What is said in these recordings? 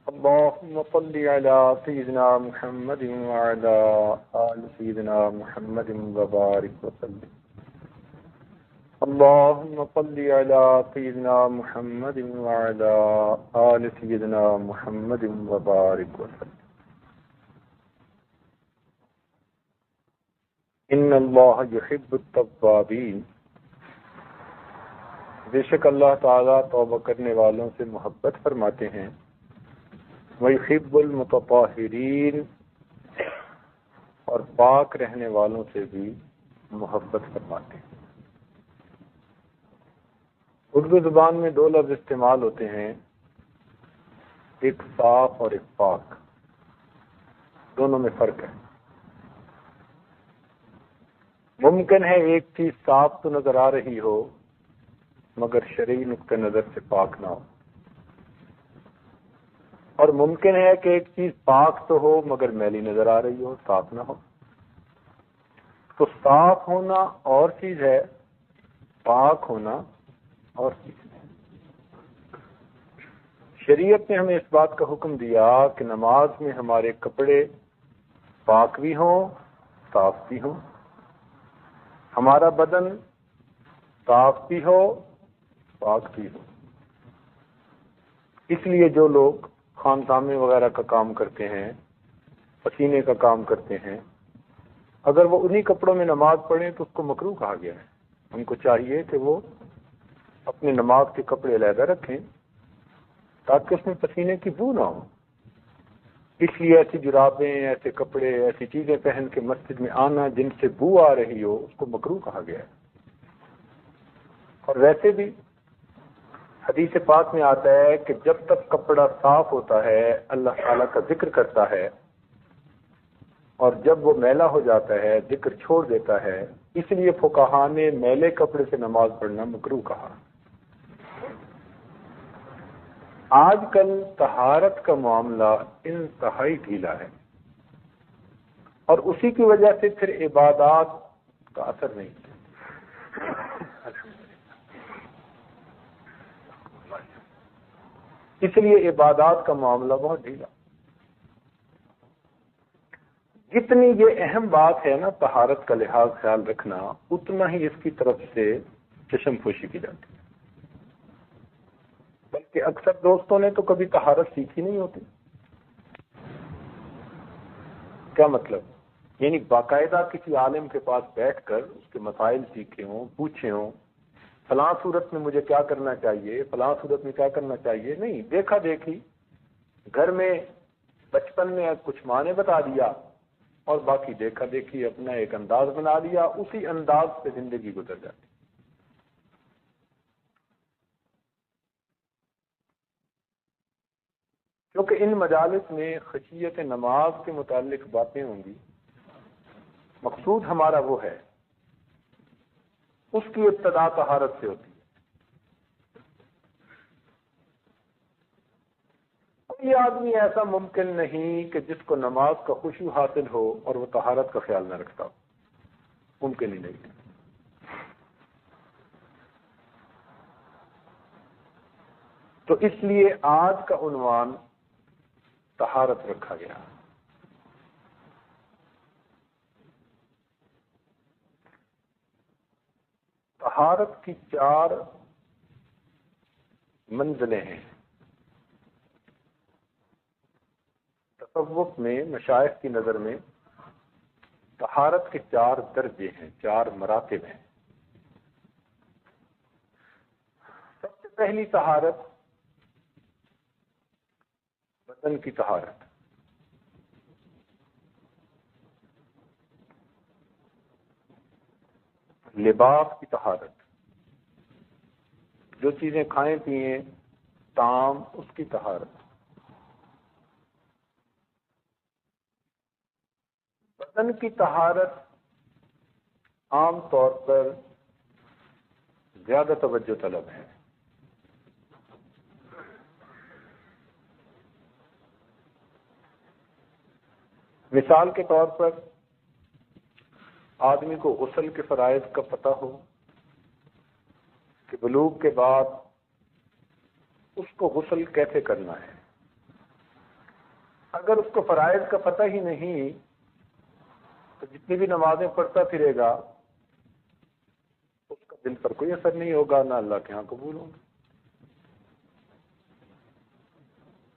اللهم صل على سيدنا محمد وعلى آل سيدنا محمد وبارك وسلم. اللهم صل على سيدنا محمد وعلى آل سيدنا محمد وبارك وسلم. ان اللہ یحب التوابین، بے شک اللہ تعالیٰ توبہ کرنے والوں سے محبت فرماتے ہیں. وَيُحِبُّ الْمُتَطَہِّرِينَ، اور پاک رہنے والوں سے بھی محبت فرماتے ہیں. اردو زبان میں دو لفظ استعمال ہوتے ہیں، ایک صاف اور ایک پاک. دونوں میں فرق ہے. ممکن ہے ایک چیز صاف تو نظر آ رہی ہو مگر شرعی نقطہ نظر سے پاک نہ ہو، اور ممکن ہے کہ ایک چیز پاک تو ہو مگر میلی نظر آ رہی ہو، صاف نہ ہو. تو صاف ہونا اور چیز ہے، پاک ہونا اور چیز ہے. شریعت نے ہمیں اس بات کا حکم دیا کہ نماز میں ہمارے کپڑے پاک بھی ہوں، صاف بھی ہوں، ہمارا بدن صاف بھی ہو، پاک بھی ہو. اس لیے جو لوگ خانسامے وغیرہ کا کام کرتے ہیں، پسینے کا کام کرتے ہیں، اگر وہ انہی کپڑوں میں نماز پڑھیں تو اس کو مکروہ کہا گیا ہے. ان کو چاہیے کہ وہ اپنے نماز کے کپڑے علیحدہ رکھیں تاکہ اس میں پسینے کی بو نہ ہو. اس لیے ایسی جرابیں، ایسے کپڑے، ایسی چیزیں پہن کے مسجد میں آنا جن سے بو آ رہی ہو اس کو مکروہ کہا گیا ہے. اور ویسے بھی حدیث پاک میں آتا ہے کہ جب تک کپڑا صاف ہوتا ہے اللہ تعالیٰ کا ذکر کرتا ہے، اور جب وہ میلا ہو جاتا ہے ذکر چھوڑ دیتا ہے. اس لیے فقہا نے میلے کپڑے سے نماز پڑھنا مکروہ کہا. آج کل طہارت کا معاملہ انتہائی ڈھیلا ہے، اور اسی کی وجہ سے پھر عبادات کا اثر نہیں. اس لیے عبادات کا معاملہ بہت ڈھیلا. جتنی یہ اہم بات ہے نا طہارت کا لحاظ خیال رکھنا، اتنا ہی اس کی طرف سے چشم پوشی کی جاتی ہے. بلکہ اکثر دوستوں نے تو کبھی طہارت سیکھی نہیں ہوتی. کیا مطلب؟ یعنی باقاعدہ کسی عالم کے پاس بیٹھ کر اس کے مسائل سیکھے ہوں، پوچھے ہوں فلاں صورت میں مجھے کیا کرنا چاہیے، فلاں صورت میں کیا کرنا چاہیے. نہیں، دیکھا دیکھی گھر میں بچپن میں کچھ ماں نے بتا دیا اور باقی دیکھا دیکھی اپنا ایک انداز بنا لیا، اسی انداز سے زندگی گزر جاتی. کیونکہ ان مجالس میں خشیت نماز کے متعلق باتیں ہوں گی. مقصود ہمارا وہ ہے، اس کی ابتدا طہارت سے ہوتی ہے. کوئی آدمی ایسا ممکن نہیں کہ جس کو نماز کا خشوع حاصل ہو اور وہ طہارت کا خیال نہ رکھتا ہو. ممکن ہی نہیں. تو اس لیے آج کا عنوان طہارت رکھا گیا. طہارت کی 4 منزلیں ہیں. تصوف میں، مشائخ کی نظر میں طہارت کے 4 درجے ہیں، 4 مراتب ہیں. سب سے پہلی طہارت بدن کی طہارت. لباس کی طہارت، جو چیزیں کھائیں پیئیں، طعام، اس کی طہارت. بدن کی طہارت عام طور پر زیادہ توجہ طلب ہے. مثال کے طور پر آدمی کو غسل کے فرائض کا پتہ ہو کہ بلوغ کے بعد اس کو غسل کیسے کرنا ہے، اگر اس کو فرائض کا پتہ ہی نہیں تو جتنی بھی نمازیں پڑھتا پھرے گا اس کا دل پر کوئی اثر نہیں ہوگا، نہ اللہ کے ہاں قبول ہوں گے۔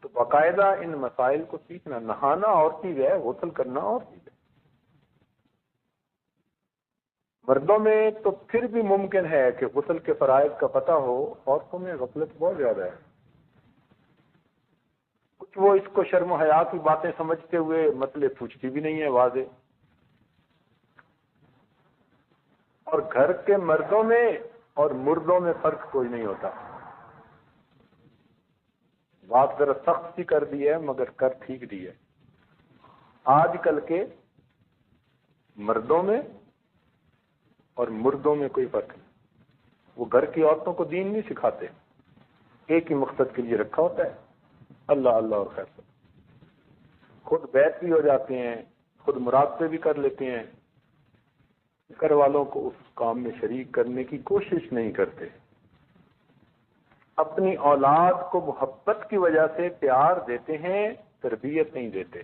تو باقاعدہ ان مسائل کو سیکھنا، نہانا اور چیز ہے، غسل کرنا اور چیز ہے۔ مردوں میں تو پھر بھی ممکن ہے کہ غسل کے فرائض کا پتہ ہو، عورتوں میں غفلت بہت زیادہ ہے۔ کچھ وہ اس کو شرم و حیا کی باتیں سمجھتے ہوئے مسئلے پوچھتی بھی نہیں ہے واضح۔ اور گھر کے مردوں میں اور مردوں میں فرق کوئی نہیں ہوتا۔ بات ذرا سخت سی کر دی ہے مگر کر ٹھیک دی ہے۔ آج کل کے مردوں میں اور مردوں میں کوئی فرق نہیں۔ وہ گھر کی عورتوں کو دین نہیں سکھاتے، ایک ہی مقصد کے لیے رکھا ہوتا ہے، اللہ اللہ اور خیر سے۔ خود بیت بھی ہو جاتے ہیں، خود مراقبے بھی کر لیتے ہیں، گھر والوں کو اس کام میں شریک کرنے کی کوشش نہیں کرتے۔ اپنی اولاد کو محبت کی وجہ سے پیار دیتے ہیں، تربیت نہیں دیتے۔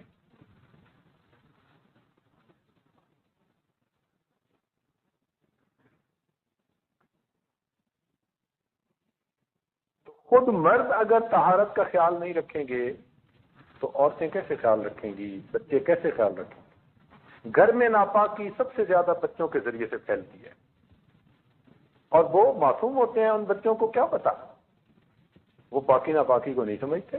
تو خود مرد اگر طہارت کا خیال نہیں رکھیں گے تو عورتیں کیسے خیال رکھیں گی، بچے کیسے خیال رکھیں گے؟ گھر میں ناپاکی سب سے زیادہ بچوں کے ذریعے سے پھیلتی ہے، اور وہ معصوم ہوتے ہیں، ان بچوں کو کیا پتا، وہ پاکی ناپاکی کو نہیں سمجھتے۔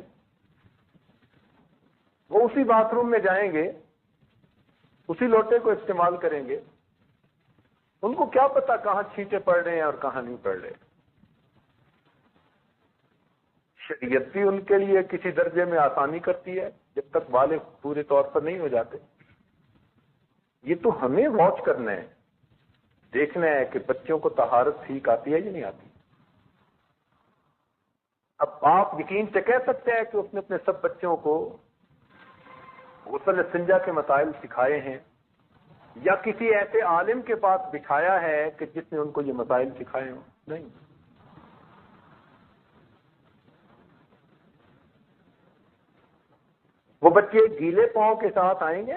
وہ اسی باتھ روم میں جائیں گے، اسی لوٹے کو استعمال کریں گے، ان کو کیا پتا کہاں چھینٹے پڑ رہے ہیں اور کہاں نہیں پڑ رہے۔ شریعت بھی ان کے لیے کسی درجے میں آسانی کرتی ہے جب تک بالغ پورے طور پر نہیں ہو جاتے۔ یہ تو ہمیں واچ کرنا ہے، دیکھنا ہے کہ بچوں کو طہارت ٹھیک آتی ہے یا نہیں آتی۔ اب آپ یقین سے کہہ سکتے ہیں کہ اس نے اپنے سب بچوں کو غسل استنجا کے مسائل سکھائے ہیں، یا کسی ایسے عالم کے پاس بٹھایا ہے کہ جس نے ان کو یہ مسائل سکھائے ہوں؟ نہیں۔ وہ بچے گیلے پاؤں کے ساتھ آئیں گے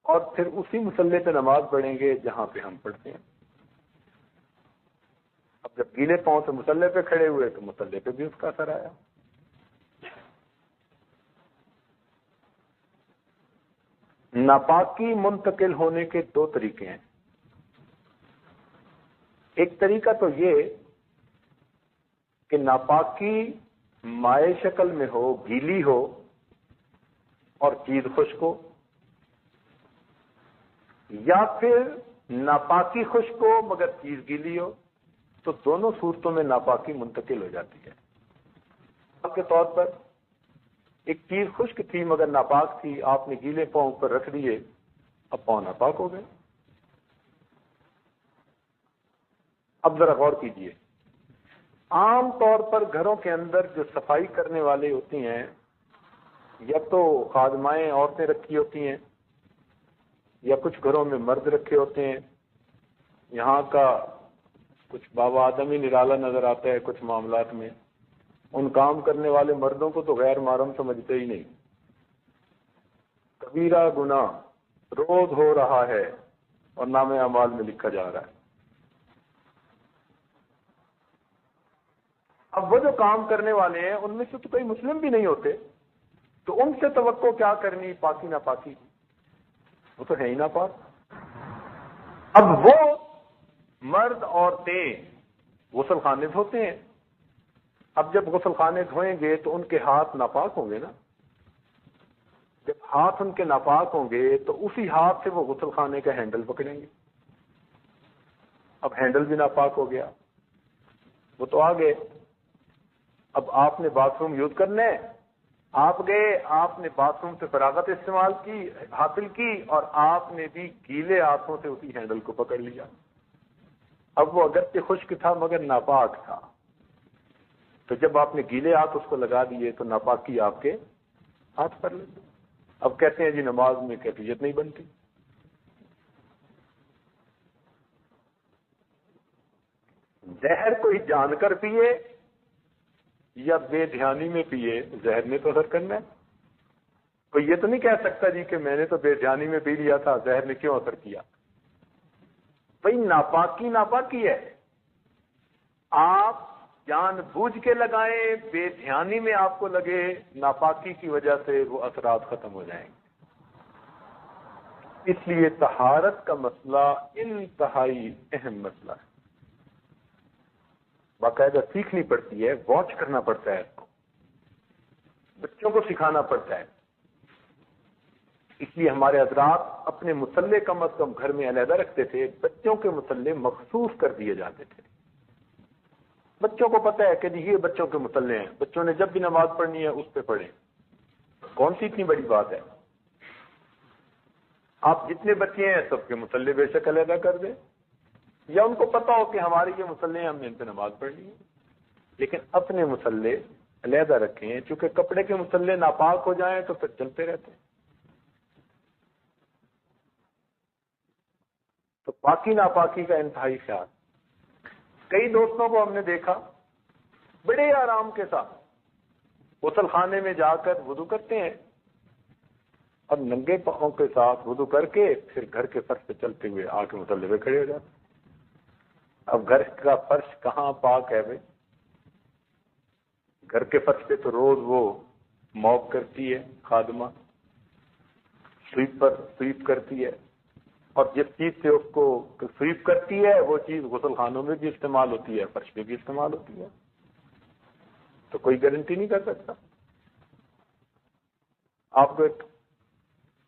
اور پھر اسی مسلح پہ نماز پڑھیں گے جہاں پہ ہم پڑھتے ہیں۔ اب جب گیلے پاؤں سے مسلح پہ کھڑے ہوئے تو مسلح پہ بھی اس کا اثر آیا۔ ناپاکی منتقل ہونے کے دو طریقے ہیں۔ ایک طریقہ تو یہ کہ ناپاکی مائع شکل میں ہو، گیلی ہو اور چیز خشک ہو، یا پھر ناپاکی خشک ہو مگر چیز گیلی ہو، تو دونوں صورتوں میں ناپاکی منتقل ہو جاتی ہے۔ اب کے طور پر ایک چیز خشک تھی مگر ناپاک تھی، آپ نے گیلے پاؤں پر رکھ دیے، اب پاؤں ناپاک ہو گئے۔ اب ذرا غور کیجئے، عام طور پر گھروں کے اندر جو صفائی کرنے والے ہوتی ہیں، یا تو خادمائیں عورتیں رکھی ہوتی ہیں یا کچھ گھروں میں مرد رکھے ہوتے ہیں۔ یہاں کا کچھ بابا آدمی نرالا نظر آتا ہے کچھ معاملات میں۔ ان کام کرنے والے مردوں کو تو غیر محرم سمجھتے ہی نہیں۔ کبیرہ گناہ روز ہو رہا ہے اور نام اعمال میں لکھا جا رہا ہے۔ اب وہ جو کام کرنے والے ہیں ان میں سے تو کوئی مسلم بھی نہیں ہوتے، تو ان سے توقع کیا کرنی پاکی ناپاکی کی؟ وہ تو ہے ہی ناپاک۔ اب وہ مرد عورتیں غسل خانے دھوتے ہیں، اب جب غسل خانے دھوئیں گے تو ان کے ہاتھ ناپاک ہوں گے نا۔ جب ہاتھ ان کے ناپاک ہوں گے تو اسی ہاتھ سے وہ غسل خانے کا ہینڈل پکڑیں گے، اب ہینڈل بھی ناپاک ہو گیا۔ وہ تو آ گئے، اب آپ نے باتھ روم یوز کرنا ہے، آپ گئے، آپ نے باتھ روم سے فراغت استعمال کی حاصل کی، اور آپ نے بھی گیلے ہاتھوں سے اسی ہینڈل کو پکڑ لیا۔ اب وہ اگرچہ خشک تھا مگر ناپاک تھا، تو جب آپ نے گیلے ہاتھ اس کو لگا دیے تو ناپاکی آپ کے ہاتھ پر لگی۔ اب کہتے ہیں جی نماز میں کیفیت نہیں بنتی۔ زہر کوئی جان کر پیے یا بے دھیانی میں پیے، زہر نے تو اثر کرنا ہے۔ کوئی یہ تو نہیں کہہ سکتا جی کہ میں نے تو بے دھیانی میں پی لیا تھا، زہر نے کیوں اثر کیا؟ بھائی ناپاکی ناپاکی ہے، آپ جان بوجھ کے لگائیں، بے دھیانی میں آپ کو لگے، ناپاکی کی وجہ سے وہ اثرات ختم ہو جائیں گے۔ اس لیے طہارت کا مسئلہ انتہائی اہم مسئلہ ہے، باقاعدہ سیکھنی پڑتی ہے، واچ کرنا پڑتا ہے، اس کو بچوں کو سکھانا پڑتا ہے۔ اس لیے ہمارے حضرات اپنے مصلے کم از کم گھر میں علیحدہ رکھتے تھے، بچوں کے مصلے مخصوص کر دیے جاتے تھے۔ بچوں کو پتہ ہے کہ یہ بچوں کے مصلے ہیں، بچوں نے جب بھی نماز پڑھنی ہے اس پہ پڑھیں، کون سی اتنی بڑی بات ہے؟ آپ جتنے بچے ہیں سب کے مصلے بے شک علیحدہ کر دیں، یا ان کو پتہ ہو کہ ہمارے یہ مصلے ہیں، ہم نے ان پہ نماز پڑھنی ہے، لیکن اپنے مصلے علیحدہ رکھیں، چونکہ کپڑے کے مصلے ناپاک ہو جائیں تو پھر چلتے رہتے ہیں۔ تو پاکی ناپاکی کا انتہائی خیال۔ کئی دوستوں کو ہم نے دیکھا بڑے آرام کے ساتھ غسل خانے میں جا کر وضو کرتے ہیں، اور ننگے پاؤں کے ساتھ وضو کر کے پھر گھر کے فرش پہ چلتے ہوئے آ کے مصلے پہ کھڑے ہو جاتے ہیں۔ اب گھر کا فرش کہاں پاک ہے بھائی؟ گھر کے فرش پہ تو روز وہ موپ کرتی ہے خادمہ، سویپ کرتی ہے، اور جس چیز سے اس کو سویپ کرتی ہے وہ چیز غسل خانوں میں بھی استعمال ہوتی ہے، فرش پہ بھی استعمال ہوتی ہے، تو کوئی گارنٹی نہیں کر سکتا۔ آپ کو ایک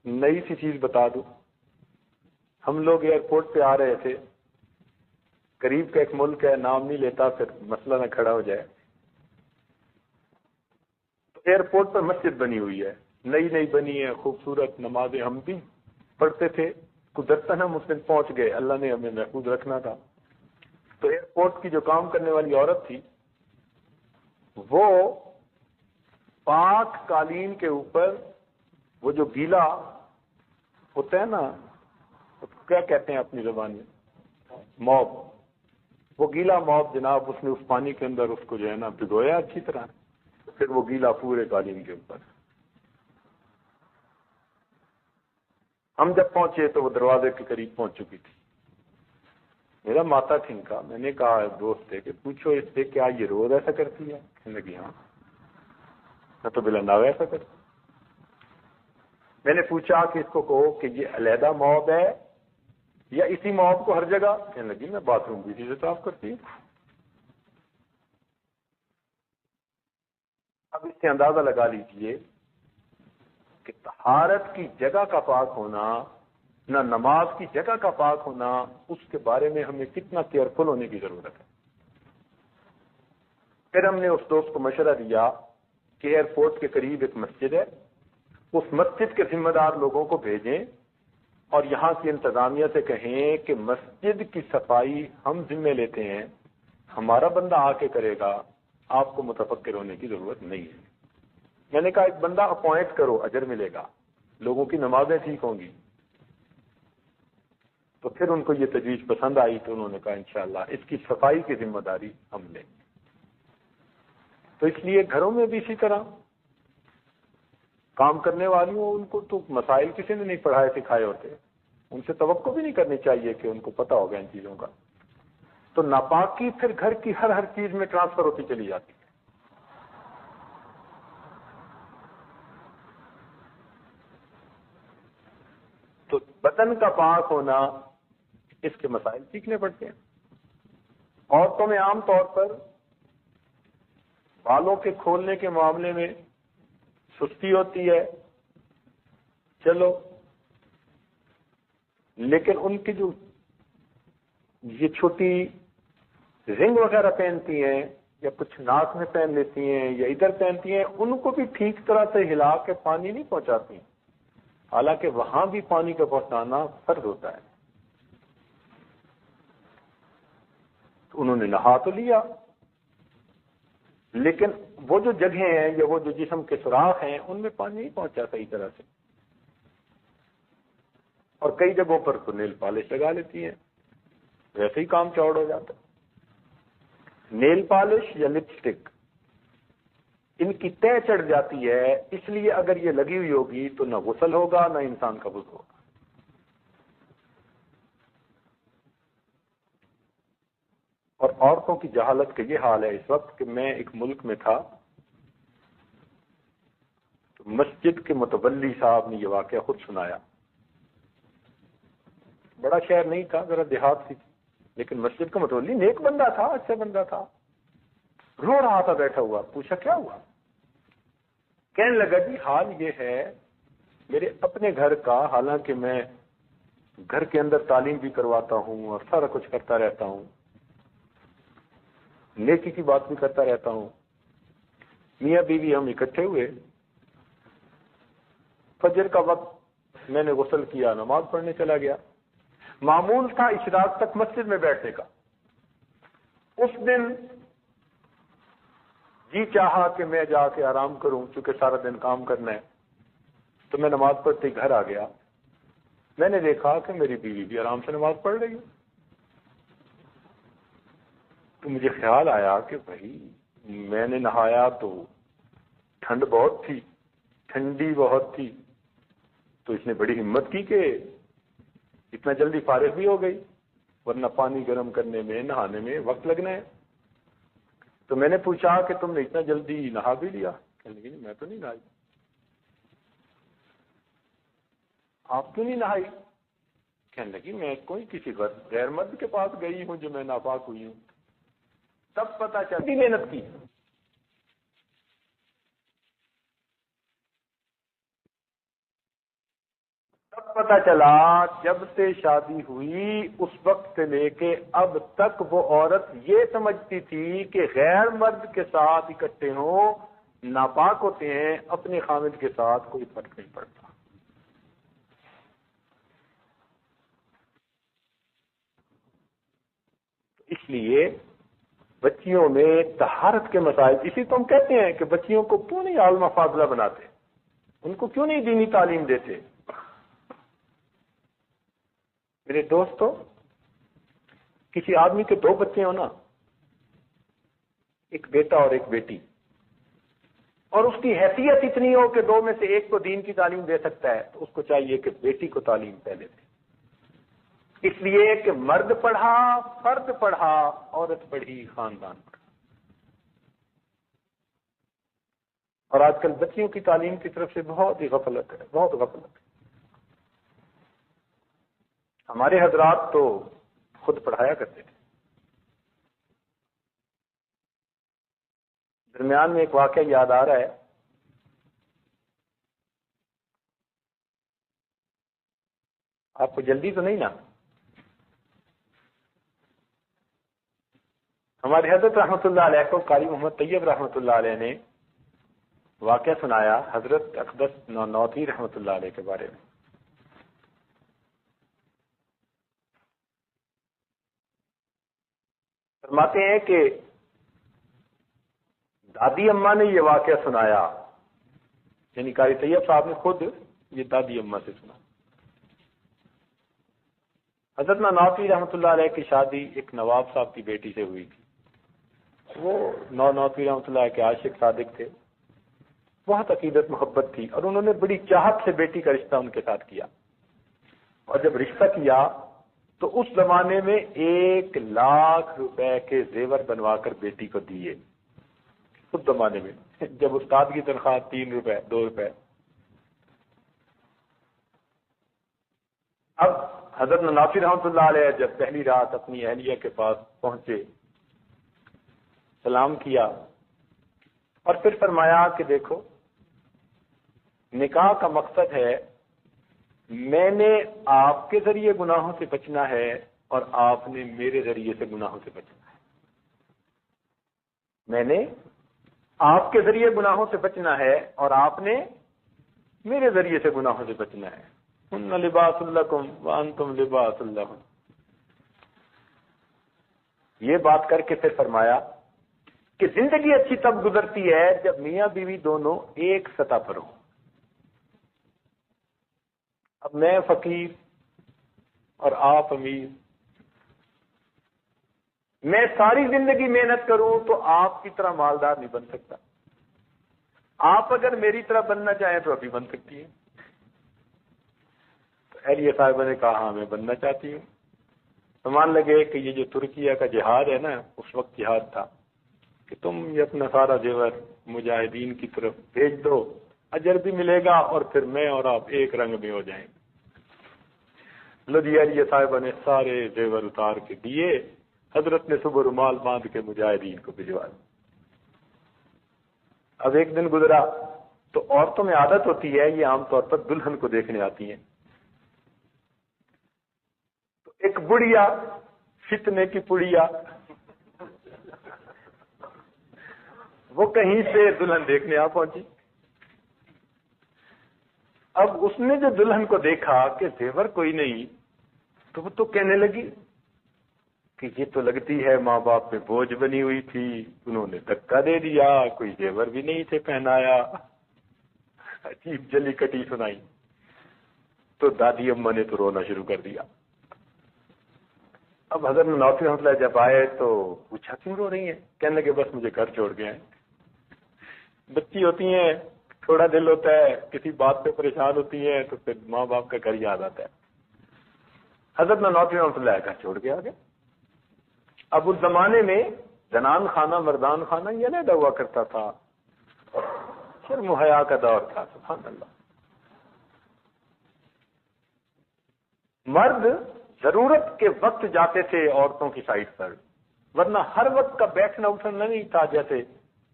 نئی سی چیز بتا دوں، ہم لوگ ایئرپورٹ پہ آ رہے تھے، قریب کا ایک ملک ہے، نام نہیں لیتا پھر مسئلہ نہ کھڑا ہو جائے، تو ایئرپورٹ پر مسجد بنی ہوئی ہے، نئی بنی ہے، خوبصورت، نمازیں ہم بھی پڑھتے تھے، قدرتاً ہم اس دن پہنچ گئے، اللہ نے ہمیں محفوظ رکھنا تھا۔ تو ایئرپورٹ کی جو کام کرنے والی عورت تھی، وہ پاک قالین کے اوپر وہ جو گیلا ہوتا ہے نا، کیا کہتے ہیں اپنی زبان میں، موب، وہ گیلا موب جناب اس نے اس پانی کے اندر اس کو جو ہے نا بھگویا اچھی طرح، پھر وہ گیلا پورے قالین کے اوپر۔ ہم جب پہنچے تو وہ دروازے کے قریب پہنچ چکی تھی، میرا ماتھا ٹھنکا، میں نے کہا دوست تھے کہ پوچھو اس سے کیا یہ روز ایسا کرتی ہے؟ کہنے لگی ہاں، میں تو بلا ناوے ایسا کرتی۔ میں نے پوچھا کہ اس کو کہو کہ یہ علیحدہ موب ہے یا اسی موب کو ہر جگہ؟ کہنے لگی میں باتھ روم بھی اسی سے صاف کرتی ہوں۔ اب اس سے اندازہ لگا لیجئے کہ طہارت کی جگہ کا پاک ہونا، نہ نماز کی جگہ کا پاک ہونا، اس کے بارے میں ہمیں کتنا کیئرفل ہونے کی ضرورت ہے۔ پھر ہم نے اس دوست کو مشورہ دیا کہ ایئرپورٹ کے قریب ایک مسجد ہے، اس مسجد کے ذمہ دار لوگوں کو بھیجیں اور یہاں کی انتظامیہ سے کہیں کہ مسجد کی صفائی ہم ذمہ لیتے ہیں، ہمارا بندہ آ کے کرے گا، آپ کو متفکر ہونے کی ضرورت نہیں ہے۔ میں نے کہا ایک بندہ اپوائنٹ کرو، اجر ملے گا، لوگوں کی نمازیں ٹھیک ہوں گی۔ تو پھر ان کو یہ تجویز پسند آئی تو انہوں نے کہا انشاءاللہ اس کی صفائی کی ذمہ داری ہم لیں گے۔ تو اس لیے گھروں میں بھی اسی طرح کام کرنے والیوں، ان کو تو مسائل کسی نے نہیں پڑھائے سکھائے ہوتے، ان سے توقع بھی نہیں کرنی چاہیے کہ ان کو پتہ ہوگا ان چیزوں کا۔ تو ناپاکی پھر گھر کی ہر چیز میں ٹرانسفر ہوتی چلی جاتی ہے۔ تو بدن کا پاک ہونا، اس کے مسائل سیکھنے پڑتے ہیں۔ عورتوں میں عام طور پر بالوں کے کھولنے کے معاملے میں سستی ہوتی ہے، چلو، لیکن ان کی جو یہ چھوٹی رنگ وغیرہ پہنتی ہیں یا کچھ ناک میں پہن لیتی ہیں یا ادھر پہنتی ہیں، ان کو بھی ٹھیک طرح سے ہلا کے پانی نہیں پہنچاتی، حالانکہ وہاں بھی پانی کا پہنچانا فرض ہوتا ہے۔ تو انہوں نے نہا تو لیا، لیکن وہ جو جگہیں ہیں یا وہ جو جسم کے سوراخ ہیں ان میں پانی نہیں پہنچا صحیح طرح سے، اور کئی جگہوں پر تو نیل پالش لگا لیتی ہیں، ویسے ہی کام چوڑ ہو جاتا ہے۔ نیل پالش یا لپسٹک ان کی طے چڑھ جاتی ہے، اس لیے اگر یہ لگی ہوئی ہوگی تو نہ غسل ہوگا نہ انسان کا وضو ہوگا۔ اور عورتوں کی جہالت کا یہ حال ہے اس وقت کہ میں ایک ملک میں تھا، تو مسجد کے متولی صاحب نے یہ واقعہ خود سنایا۔ بڑا شہر نہیں تھا، ذرا دیہات سی تھی، لیکن مسجد کا متولی نیک بندہ تھا، اچھا بندہ تھا، رو رہا تھا بیٹھا ہوا۔ پوچھا کیا ہوا؟ کہنے لگا جی حال یہ ہے میرے اپنے گھر کا، حالانکہ میں گھر کے اندر تعلیم بھی کرواتا ہوں اور سارا کچھ کرتا رہتا ہوں، نیکی کی بات بھی کرتا رہتا ہوں، میاں بیوی ہم اکٹھے ہوئے، فجر کا وقت میں نے غسل کیا، نماز پڑھنے چلا گیا، معمول تھا اشراق تک مسجد میں بیٹھنے کا۔ اس دن جی چاہا کہ میں جا کے آرام کروں، چونکہ سارا دن کام کرنا ہے، تو میں نماز پڑھتے ہی گھر آ گیا۔ میں نے دیکھا کہ میری بیوی بھی آرام سے نماز پڑھ رہی ہے، تو مجھے خیال آیا کہ بھائی میں نے نہایا تو ٹھنڈ بہت تھی، ٹھنڈی بہت تھی، تو اس نے بڑی ہمت کی کہ اتنا جلدی فارغ بھی ہو گئی، ورنہ پانی گرم کرنے میں نہانے میں وقت لگنا ہے۔ تو میں نے پوچھا کہ تم نے اتنا جلدی نہا بھی لیا؟ کہنے لگی میں تو نہیں نہائی۔ آپ کیوں نہیں نہائی؟ کہنے لگی میں کوئی کسی غیر مرد کے پاس گئی ہوں جو میں ناپاک ہوئی ہوں۔ تب پتہ چلتی محنت کی، تب پتہ چلا جب سے شادی ہوئی اس وقت سے لے کے اب تک وہ عورت یہ سمجھتی تھی کہ غیر مرد کے ساتھ اکٹھے ہوں ناپاک ہوتے ہیں، اپنے خامد کے ساتھ کوئی فرق نہیں پڑتا۔ اس لیے بچیوں میں طہارت کے مسائل، اسی تو ہم کہتے ہیں کہ بچیوں کو کیوں نہیں عالمہ فاضلہ بناتے، ان کو کیوں نہیں دینی تعلیم دیتے۔ میرے دوستو، کسی آدمی کے دو بچے ہوں نا، ایک بیٹا اور ایک بیٹی، اور اس کی حیثیت اتنی ہو کہ دو میں سے ایک کو دین کی تعلیم دے سکتا ہے، تو اس کو چاہیے کہ بیٹی کو تعلیم پہلے دے، اس لیے کہ مرد پڑھا فرد پڑھا، عورت پڑھی خاندان پڑھا۔ اور آج کل بچیوں کی تعلیم کی طرف سے بہت ہی غفلت ہے، بہت غفلت ہے۔ ہمارے حضرات تو خود پڑھایا کرتے تھے۔ درمیان میں ایک واقعہ یاد آ رہا ہے، آپ کو جلدی تو نہیں نا؟ ہمارے حضرت رحمۃ اللہ علیہ کو قاری محمد طیب رحمۃ اللہ علیہ نے واقعہ سنایا حضرت اقدس نانوتوی رحمۃ اللہ علیہ کے بارے میں۔ فرماتے ہیں کہ دادی اماں نے یہ واقعہ سنایا، یعنی قاری طیب صاحب نے خود یہ دادی اماں سے سنا۔ حضرت نانوتوی رحمۃ اللہ علیہ کی شادی ایک نواب صاحب کی بیٹی سے ہوئی تھی۔ وہ نانوتوی رحمۃ اللہ کے عاشق صادق تھے، بہت عقیدت محبت تھی، اور انہوں نے بڑی چاہت سے بیٹی کا رشتہ ان کے ساتھ کیا۔ اور جب رشتہ کیا تو اس زمانے میں 1,00,000 روپے کے زیور بنوا کر بیٹی کو دیے، اس زمانے میں جب استاد کی تنخواہ 3 روپے 2 روپے۔ اب حضرت نانوتوی رحمۃ اللہ علیہ جب پہلی رات اپنی اہلیہ کے پاس پہنچے، سلام کیا، اور پھر فرمایا کہ دیکھو نکاح کا مقصد ہے میں نے آپ کے ذریعے گناہوں سے بچنا ہے اور آپ نے میرے ذریعے سے گناہوں سے بچنا ہے، میں نے آپ کے ذریعے گناہوں سے بچنا ہے اور آپ نے میرے ذریعے سے گناہوں سے بچنا ہے۔ ہن لباس لکم وانتم لباس لہن۔ یہ بات کر کے پھر فرمایا کہ زندگی اچھی تب گزرتی ہے جب میاں بیوی دونوں ایک سطح پر ہوں۔ اب میں فقیر اور آپ امیر، میں ساری زندگی محنت کروں تو آپ کی طرح مالدار نہیں بن سکتا، آپ اگر میری طرح بننا چاہیں تو ابھی بن سکتی ہیں۔ تو اہلیہ صاحبہ نے کہا ہاں میں بننا چاہتی ہوں۔ تو مان لگے کہ یہ جو ترکیہ کا جہاد ہے نا، اس وقت جہاد تھا کہ تم یہ اپنا سارا زیور مجاہدین کی طرف بھیج دو، اجر بھی ملے گا اور پھر میں اور آپ ایک رنگ میں ہو جائیں گے۔ اہلیہ صاحبہ نے سارے زیور اتار کے دیے، حضرت نے صبح رومال باندھ کے مجاہدین کو بھجوا دیا۔ اب ایک دن گزرا تو عورتوں میں عادت ہوتی ہے، یہ عام طور پر دلہن کو دیکھنے آتی ہیں، تو ایک بڑھیا فتنے کی پڑیا وہ کہیں سے دلہن دیکھنے آ پہنچی۔ اب اس نے جو دلہن کو دیکھا کہ زیور کوئی نہیں، تو وہ تو کہنے لگی کہ یہ تو لگتی ہے ماں باپ پہ بوجھ بنی ہوئی تھی، انہوں نے دھکا دے دیا، کوئی زیور بھی نہیں تھے پہنایا، عجیب جلی کٹی سنائی۔ تو دادی اماں نے تو رونا شروع کر دیا۔ اب حضرت نوفل رحمۃ اللہ جب آئے تو پوچھا کیوں رو رہی ہیں؟ کہنے لگے بس مجھے گھر چھوڑ کے آئے۔ بچی ہوتی ہیں، تھوڑا دل ہوتا ہے، کسی بات پہ پریشان ہوتی ہیں تو پھر ماں باپ کا گھر یاد آتا ہے۔ حضرت نوفل رحمۃ اللہ گھر چھوڑ کے آ گئے۔ اب اس زمانے میں زنان خانہ مردان خانہ یہ علیحدہ ہوا کرتا تھا، شرم و حیا کا دور تھا، سبحان اللہ۔ مرد ضرورت کے وقت جاتے تھے عورتوں کی سائٹ پر، ورنہ ہر وقت کا بیٹھنا اٹھنا نہیں تھا جیسے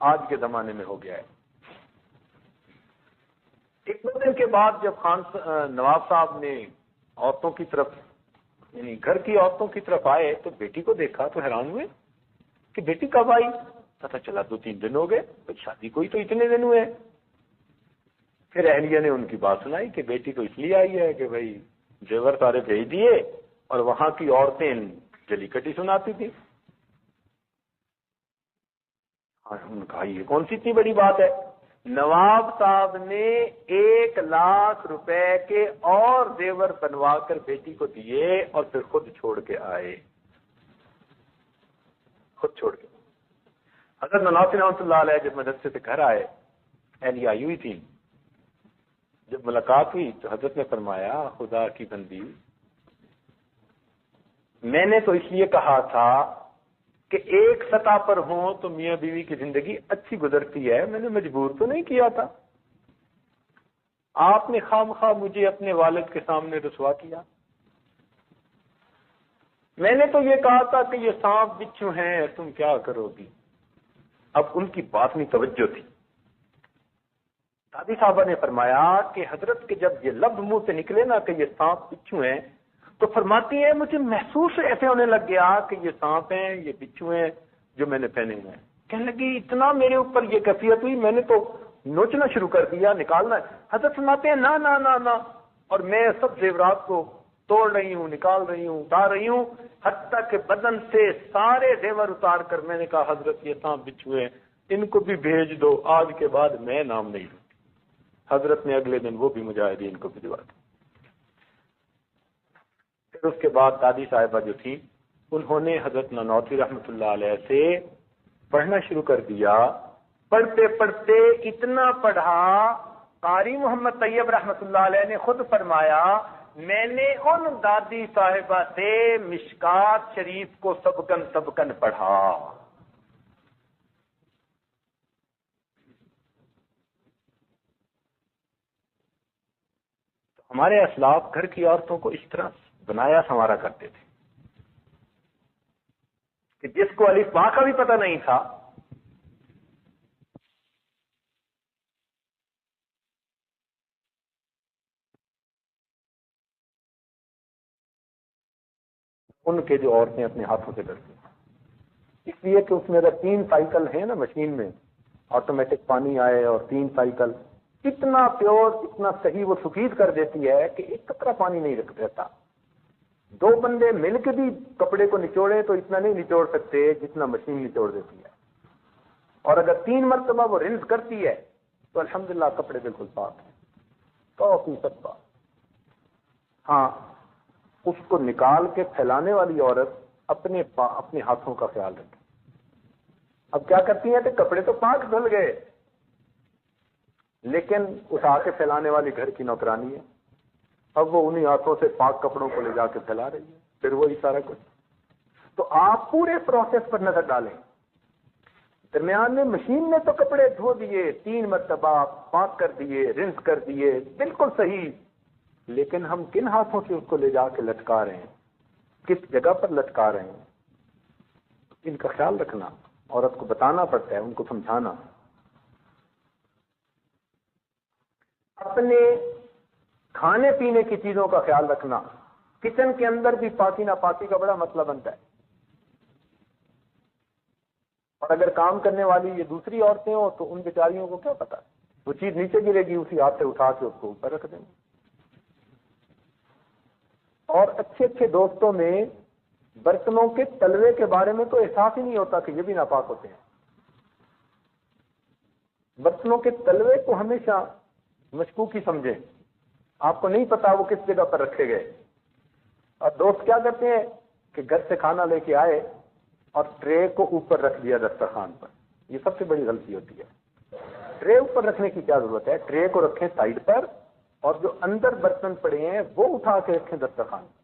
آج کے زمانے میں ہو گیا ہے۔ ایک دو دن کے بعد جب نواب صاحب نے عورتوں کی طرف یعنی گھر کی عورتوں کی طرف آئے تو بیٹی کو دیکھا تو حیران ہوئے کہ بیٹی کب آئی؟ پتہ چلا 2-3 دن ہو گئے، شادی کوئی تو اتنے دن ہوئے۔ پھر اہلیہ نے ان کی بات سنائی کہ بیٹی تو اس لیے آئی ہے کہ بھائی زیور سارے بھیج دیے اور وہاں کی عورتیں جلی کٹی سناتی تھی۔ انہوں نے کہا یہ کون سی اتنی بڑی بات ہے؟ نواب صاحب نے 1,00,000 روپے کے اور زیور بنوا کر بیٹی کو دیے اور پھر خود چھوڑ کے آئے، خود چھوڑ کے۔ حضرت نوفل رحمۃ اللہ علیہ جب مدرسے سے گھر آئے، اہلیہ آئی ہوئی تھی، جب ملاقات ہوئی تو حضرت نے فرمایا خدا کی بندی، میں نے تو اس لیے کہا تھا کہ ایک سطح پر ہوں تو میاں بیوی کی زندگی اچھی گزرتی ہے، میں نے مجبور تو نہیں کیا تھا، آپ نے خواہ مخواہ مجھے اپنے والد کے سامنے رسوا کیا۔ میں نے تو یہ کہا تھا کہ یہ سانپ بچھو ہیں، تم کیا کرو گی؟ اب ان کی بات میں توجہ تھی۔ دادی صاحبہ نے فرمایا کہ حضرت کے جب یہ لفظ منہ سے نکلے نا کہ یہ سانپ بچھو ہیں، تو فرماتی ہے مجھے محسوس ایسے ہونے لگ گیا کہ یہ سانپ ہیں، یہ بچھو ہیں جو میں نے پہنے ہوئے ہیں۔ کہنے لگی اتنا میرے اوپر یہ کیفیت ہوئی، میں نے تو نوچنا شروع کر دیا، نکالنا۔ حضرت فرماتے ہیں نہ نہ نہ نہ، اور میں سب زیورات کو توڑ رہی ہوں، نکال رہی ہوں، اتار رہی ہوں، حتیٰ کہ بدن سے سارے زیور اتار کر میں نے کہا حضرت یہ سانپ بچھو ہیں، ان کو بھی بھیج دو، آج کے بعد میں نام نہیں لوں۔ حضرت نے اگلے دن وہ بھی مجاہدین کو بھجوا دی۔ پھر اس کے بعد دادی صاحبہ جو تھی انہوں نے حضرت نانوتوی رحمۃ اللہ علیہ سے پڑھنا شروع کر دیا۔ پڑھتے پڑھتے اتنا پڑھا، قاری محمد طیب رحمۃ اللہ علیہ نے خود فرمایا میں نے ان دادی صاحبہ سے مشکات شریف کو سبکن سبکن پڑھا۔ ہمارے اسلاف گھر کی عورتوں کو اس طرح بنایا سنوارا کرتے تھے کہ جس کو الف با کا بھی پتہ نہیں تھا ان کے جو عورتیں اپنے ہاتھوں سے کرتی ہیں، اس لیے کہ اس میں اگر 3 سائیکل ہیں نا مشین میں، آٹومیٹک پانی آئے اور 3 سائیکل، اتنا پیور اتنا صحیح وہ سفید کر دیتی ہے کہ ایک قطرہ پانی نہیں رکھ دیتا۔ 2 بندے مل کے بھی کپڑے کو نچوڑے تو اتنا نہیں نچوڑ سکتے جتنا مشین نچوڑ دیتی ہے، اور اگر 3 مرتبہ وہ رنس کرتی ہے تو الحمدللہ کپڑے بالکل پاک ہیں، 100% پاک۔ ہاں، اس کو نکال کے پھیلانے والی عورت اپنے ہاتھوں کا خیال رکھے۔ اب کیا کرتی ہیں کہ کپڑے تو پاک دھل گئے، لیکن اٹھا کے پھیلانے والی گھر کی نوکرانی ہے. اب وہ انہی ہاتھوں سے پاک کپڑوں کو لے جا کے پھیلا رہی ہے، پھر وہی سارا کچھ. تو آپ پورے پروسیس پر نظر ڈالیں. درمیان میں مشین نے تو کپڑے دھو دیے، 3 مرتبہ پاک کر دیے، رنس کر دیے، بالکل صحیح. لیکن ہم کن ہاتھوں سے اس کو لے جا کے لٹکا رہے ہیں، کس جگہ پر لٹکا رہے ہیں، ان کا خیال رکھنا. عورت کو بتانا پڑتا ہے، ان کو سمجھانا. اپنے کھانے پینے کی چیزوں کا خیال رکھنا. کچن کے اندر بھی پاکی ناپاکی کا بڑا مسئلہ بنتا ہے. اور اگر کام کرنے والی یہ دوسری عورتیں ہوں تو ان بیچاریوں کو کیا پتا، وہ چیز نیچے گرے گی، اسی ہاتھ سے اٹھا کے اس کو اوپر رکھ دیں گے. اور اچھے اچھے دوستوں میں برتنوں کے تلوے کے بارے میں تو احساس ہی نہیں ہوتا کہ یہ بھی ناپاک ہوتے ہیں. برتنوں کے تلوے کو ہمیشہ مشکوکی سمجھیں. آپ کو نہیں پتا وہ کس جگہ پر رکھے گئے. اور دوست کیا کرتے ہیں کہ گھر سے کھانا لے کے آئے اور ٹرے کو اوپر رکھ دیا دسترخوان پر. یہ سب سے بڑی غلطی ہوتی ہے. ٹرے اوپر رکھنے کی کیا ضرورت ہے؟ ٹرے کو رکھیں سائڈ پر، اور جو اندر برتن پڑے ہیں وہ اٹھا کے رکھیں دسترخوان پر.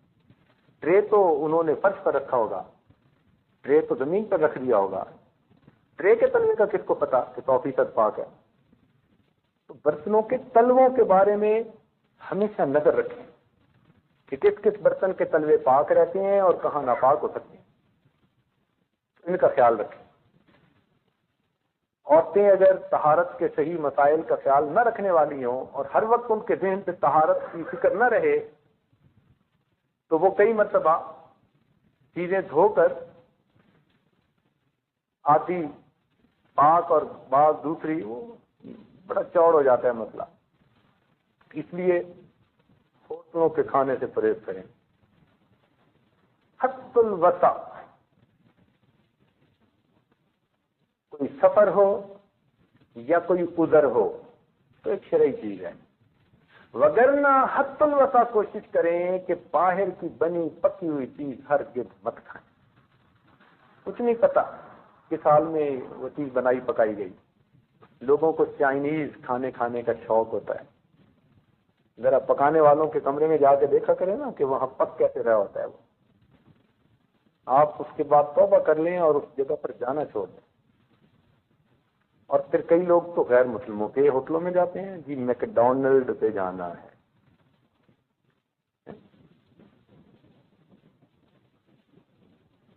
ٹرے تو انہوں نے فرش پر رکھا ہوگا، ٹرے تو زمین پر رکھ دیا ہوگا. ٹرے کے تلوے کا کس کو پتا کہ 100% پاک ہے؟ تو برتنوں کے تلووں کے بارے میں ہمیشہ نظر رکھیں کہ کس کس برتن کے تلوے پاک رہتے ہیں اور کہاں ناپاک ہو سکتے ہیں. ان کا خیال رکھیں. عورتیں اگر طہارت کے صحیح مسائل کا خیال نہ رکھنے والی ہوں اور ہر وقت ان کے ذہن پہ طہارت کی فکر نہ رہے تو وہ کئی مرتبہ چیزیں دھو کر آتی پاک اور بعض دوسری، وہ بڑا چوڑ ہو جاتا ہے مسئلہ. اس لیے ہوٹلوں کے کھانے سے پرہیز کریں. حد الوسع. کوئی سفر ہو یا کوئی عذر ہو تو ایک شرعی چیز ہے، وگرنہ حد الوسع کوشش کریں کہ باہر کی بنی پکی ہوئی چیز ہرگز مت کھائیں. کچھ نہیں پتا کہ سال میں وہ چیز بنائی پکائی گئی. لوگوں کو چائنیز کھانے کا شوق ہوتا ہے. ذرا پکانے والوں کے کمرے میں جا کے دیکھا کریں نا کہ وہاں پک کیسے رہا ہوتا ہے. وہ آپ اس کے بعد توبہ کر لیں اور اس جگہ پر جانا چھوڑ دیں. اور پھر کئی لوگ تو غیر مسلموں کے ہوٹلوں میں جاتے ہیں، جی میکڈونلڈ پہ جانا ہے.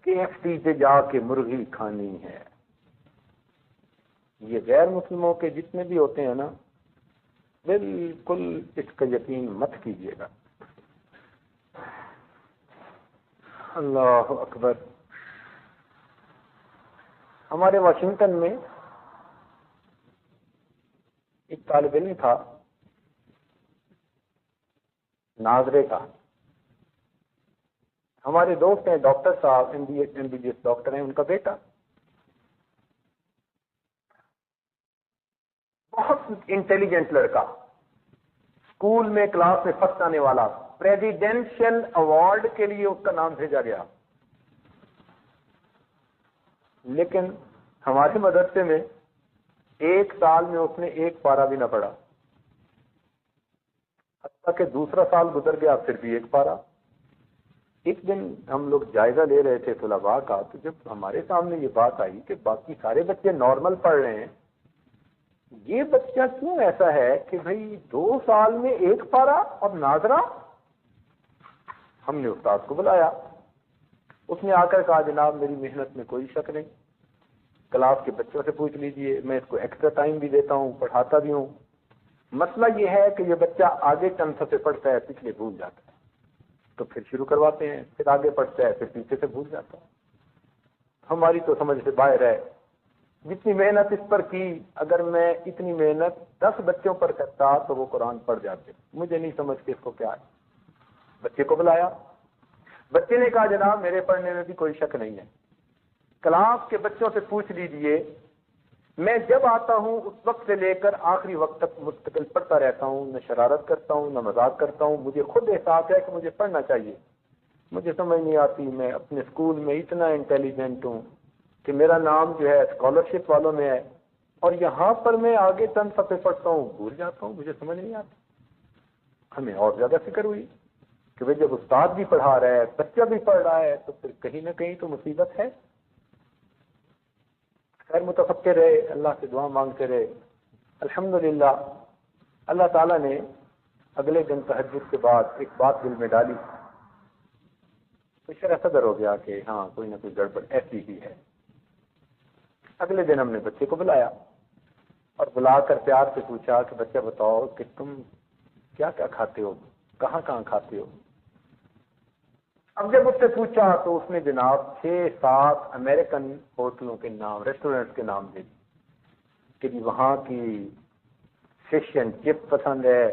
KFC پہ جا کے مرغی کھانی ہے. یہ غیر مسلموں کے جتنے بھی ہوتے ہیں نا، بالکل اس کا یقین مت کیجیے گا. اللہ اکبر. ہمارے واشنگٹن میں ایک طالب علم تھا ناظرے کا. ہمارے دوست ہیں ڈاکٹر صاحب، MBBS ڈاکٹر ہیں. ان کا بیٹا بہت انٹیلیجنٹ لڑکا، اسکول میں کلاس میں فرسٹ آنے والا، پریزیڈینشل ایوارڈ کے لیے اس کا نام بھیجا گیا. لیکن ہمارے مدرسے میں ایک سال میں اس نے ایک پارہ بھی نہ پڑھا. حتیٰ کہ دوسرا سال گزر گیا پھر بھی ایک پارہ. ایک دن ہم لوگ جائزہ لے رہے تھے طلباء کا، تو جب ہمارے سامنے یہ بات آئی کہ باقی سارے بچے نارمل پڑھ رہے ہیں، یہ بچہ کیوں ایسا ہے کہ بھئی 2 سال میں ایک پارہ اور ناظرہ. ہم نے استاد کو بلایا. اس نے آ کر کہا جناب میری محنت میں کوئی شک نہیں، کلاس کے بچوں سے پوچھ لیجئے، میں اس کو ایکسٹرا ٹائم بھی دیتا ہوں، پڑھاتا بھی ہوں. مسئلہ یہ ہے کہ یہ بچہ آگے چند صفحے پڑھتا ہے، پچھلے بھول جاتا ہے، تو پھر شروع کرواتے ہیں، پھر آگے پڑھتا ہے، پھر پیچھے سے بھول جاتا ہے. ہماری تو سمجھ سے باہر ہے. جتنی محنت اس پر کی، اگر میں اتنی محنت 10 بچوں پر کرتا تو وہ قرآن پڑھ جاتے. مجھے نہیں سمجھ کے اس کو کیا ہے. بچے کو بلایا. بچے نے کہا جناب میرے پڑھنے میں بھی کوئی شک نہیں ہے، کلاس کے بچوں سے پوچھ لیجئے، میں جب آتا ہوں اس وقت سے لے کر آخری وقت تک مستقل پڑھتا رہتا ہوں، نہ شرارت کرتا ہوں نہ مذاق کرتا ہوں. مجھے خود احساس ہے کہ مجھے پڑھنا چاہیے. مجھے سمجھ نہیں آتی، میں اپنے اسکول میں اتنا انٹیلیجنٹ ہوں کہ میرا نام جو ہے اسکالرشپ والوں میں ہے، اور یہاں پر میں آگے چند صفحے پڑھتا ہوں بھول جاتا ہوں، مجھے سمجھ نہیں آتا. ہمیں اور زیادہ فکر ہوئی کہ بھئی جب استاد بھی پڑھا رہا ہے، بچہ بھی پڑھ رہا ہے، تو پھر کہیں نہ کہیں تو مصیبت ہے. خیر متفکر رہے، اللہ سے دعا مانگتے رہے. الحمدللہ اللہ تعالیٰ نے اگلے دن تہجد کے بعد ایک بات دل میں ڈالی تو شرح صدر ہو گیا کہ ہاں کوئی نہ کوئی گڑبڑ ایسی ہی ہے. اگلے دن ہم نے بچے کو بلایا اور بلا کر پیار سے پوچھا کہ بچہ بتاؤ کہ تم کیا کیا کھاتے ہو، کہاں کہاں کھاتے ہو. اب جب اس سے پوچھا تو اس نے جناب 6-7 امریکن ہوٹلوں کے نام، ریسٹورینٹ کے نام دے دی کہ جی وہاں کی فش اینڈ چپ پسند ہے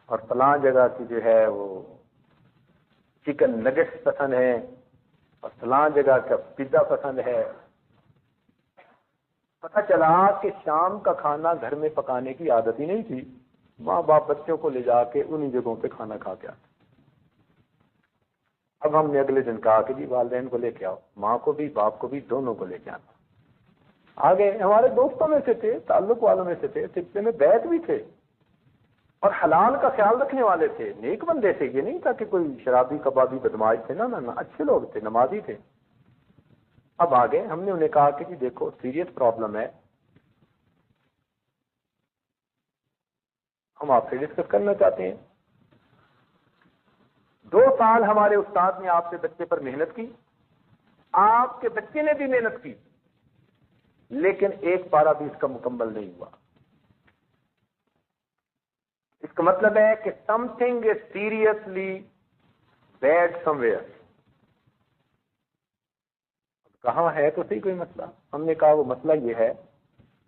اور فلاں جگہ کی جو ہے وہ چکن نگٹس پسند ہے اور فلاں جگہ کا پیزا پسند ہے. پتہ چلا کہ شام کا کھانا گھر میں پکانے کی عادت ہی نہیں تھی، ماں باپ بچوں کو لے جا کے انہی جگہوں پہ کھانا کھا کے آتے. اب ہم نے اگلے دن کہا کہ جی والدین کو لے کے آؤ، ماں کو بھی باپ کو بھی دونوں کو لے کے آنا. آگے ہمارے دوستوں میں سے تھے، تعلق والوں میں سے تھے، سلسلے میں بیت بھی تھے اور حلال کا خیال رکھنے والے تھے، نیک بندے تھے. یہ نہیں تھا کہ کوئی شرابی کبابی بدماش تھے، نہ اچھے لوگ تھے، نمازی تھے. اب آگے ہم نے انہیں کہا کہ جی دیکھو سیریس پرابلم ہے، ہم آپ سے ڈسکس کرنا چاہتے ہیں. 2 سال ہمارے استاد نے آپ کے بچے پر محنت کی، آپ کے بچے نے بھی محنت کی، لیکن ایک پارہ بھی اس کا مکمل نہیں ہوا. اس کا مطلب ہے کہ something is seriously bad somewhere. کہاں ہے تو صحیح کوئی مسئلہ. ہم نے کہا وہ مسئلہ یہ ہے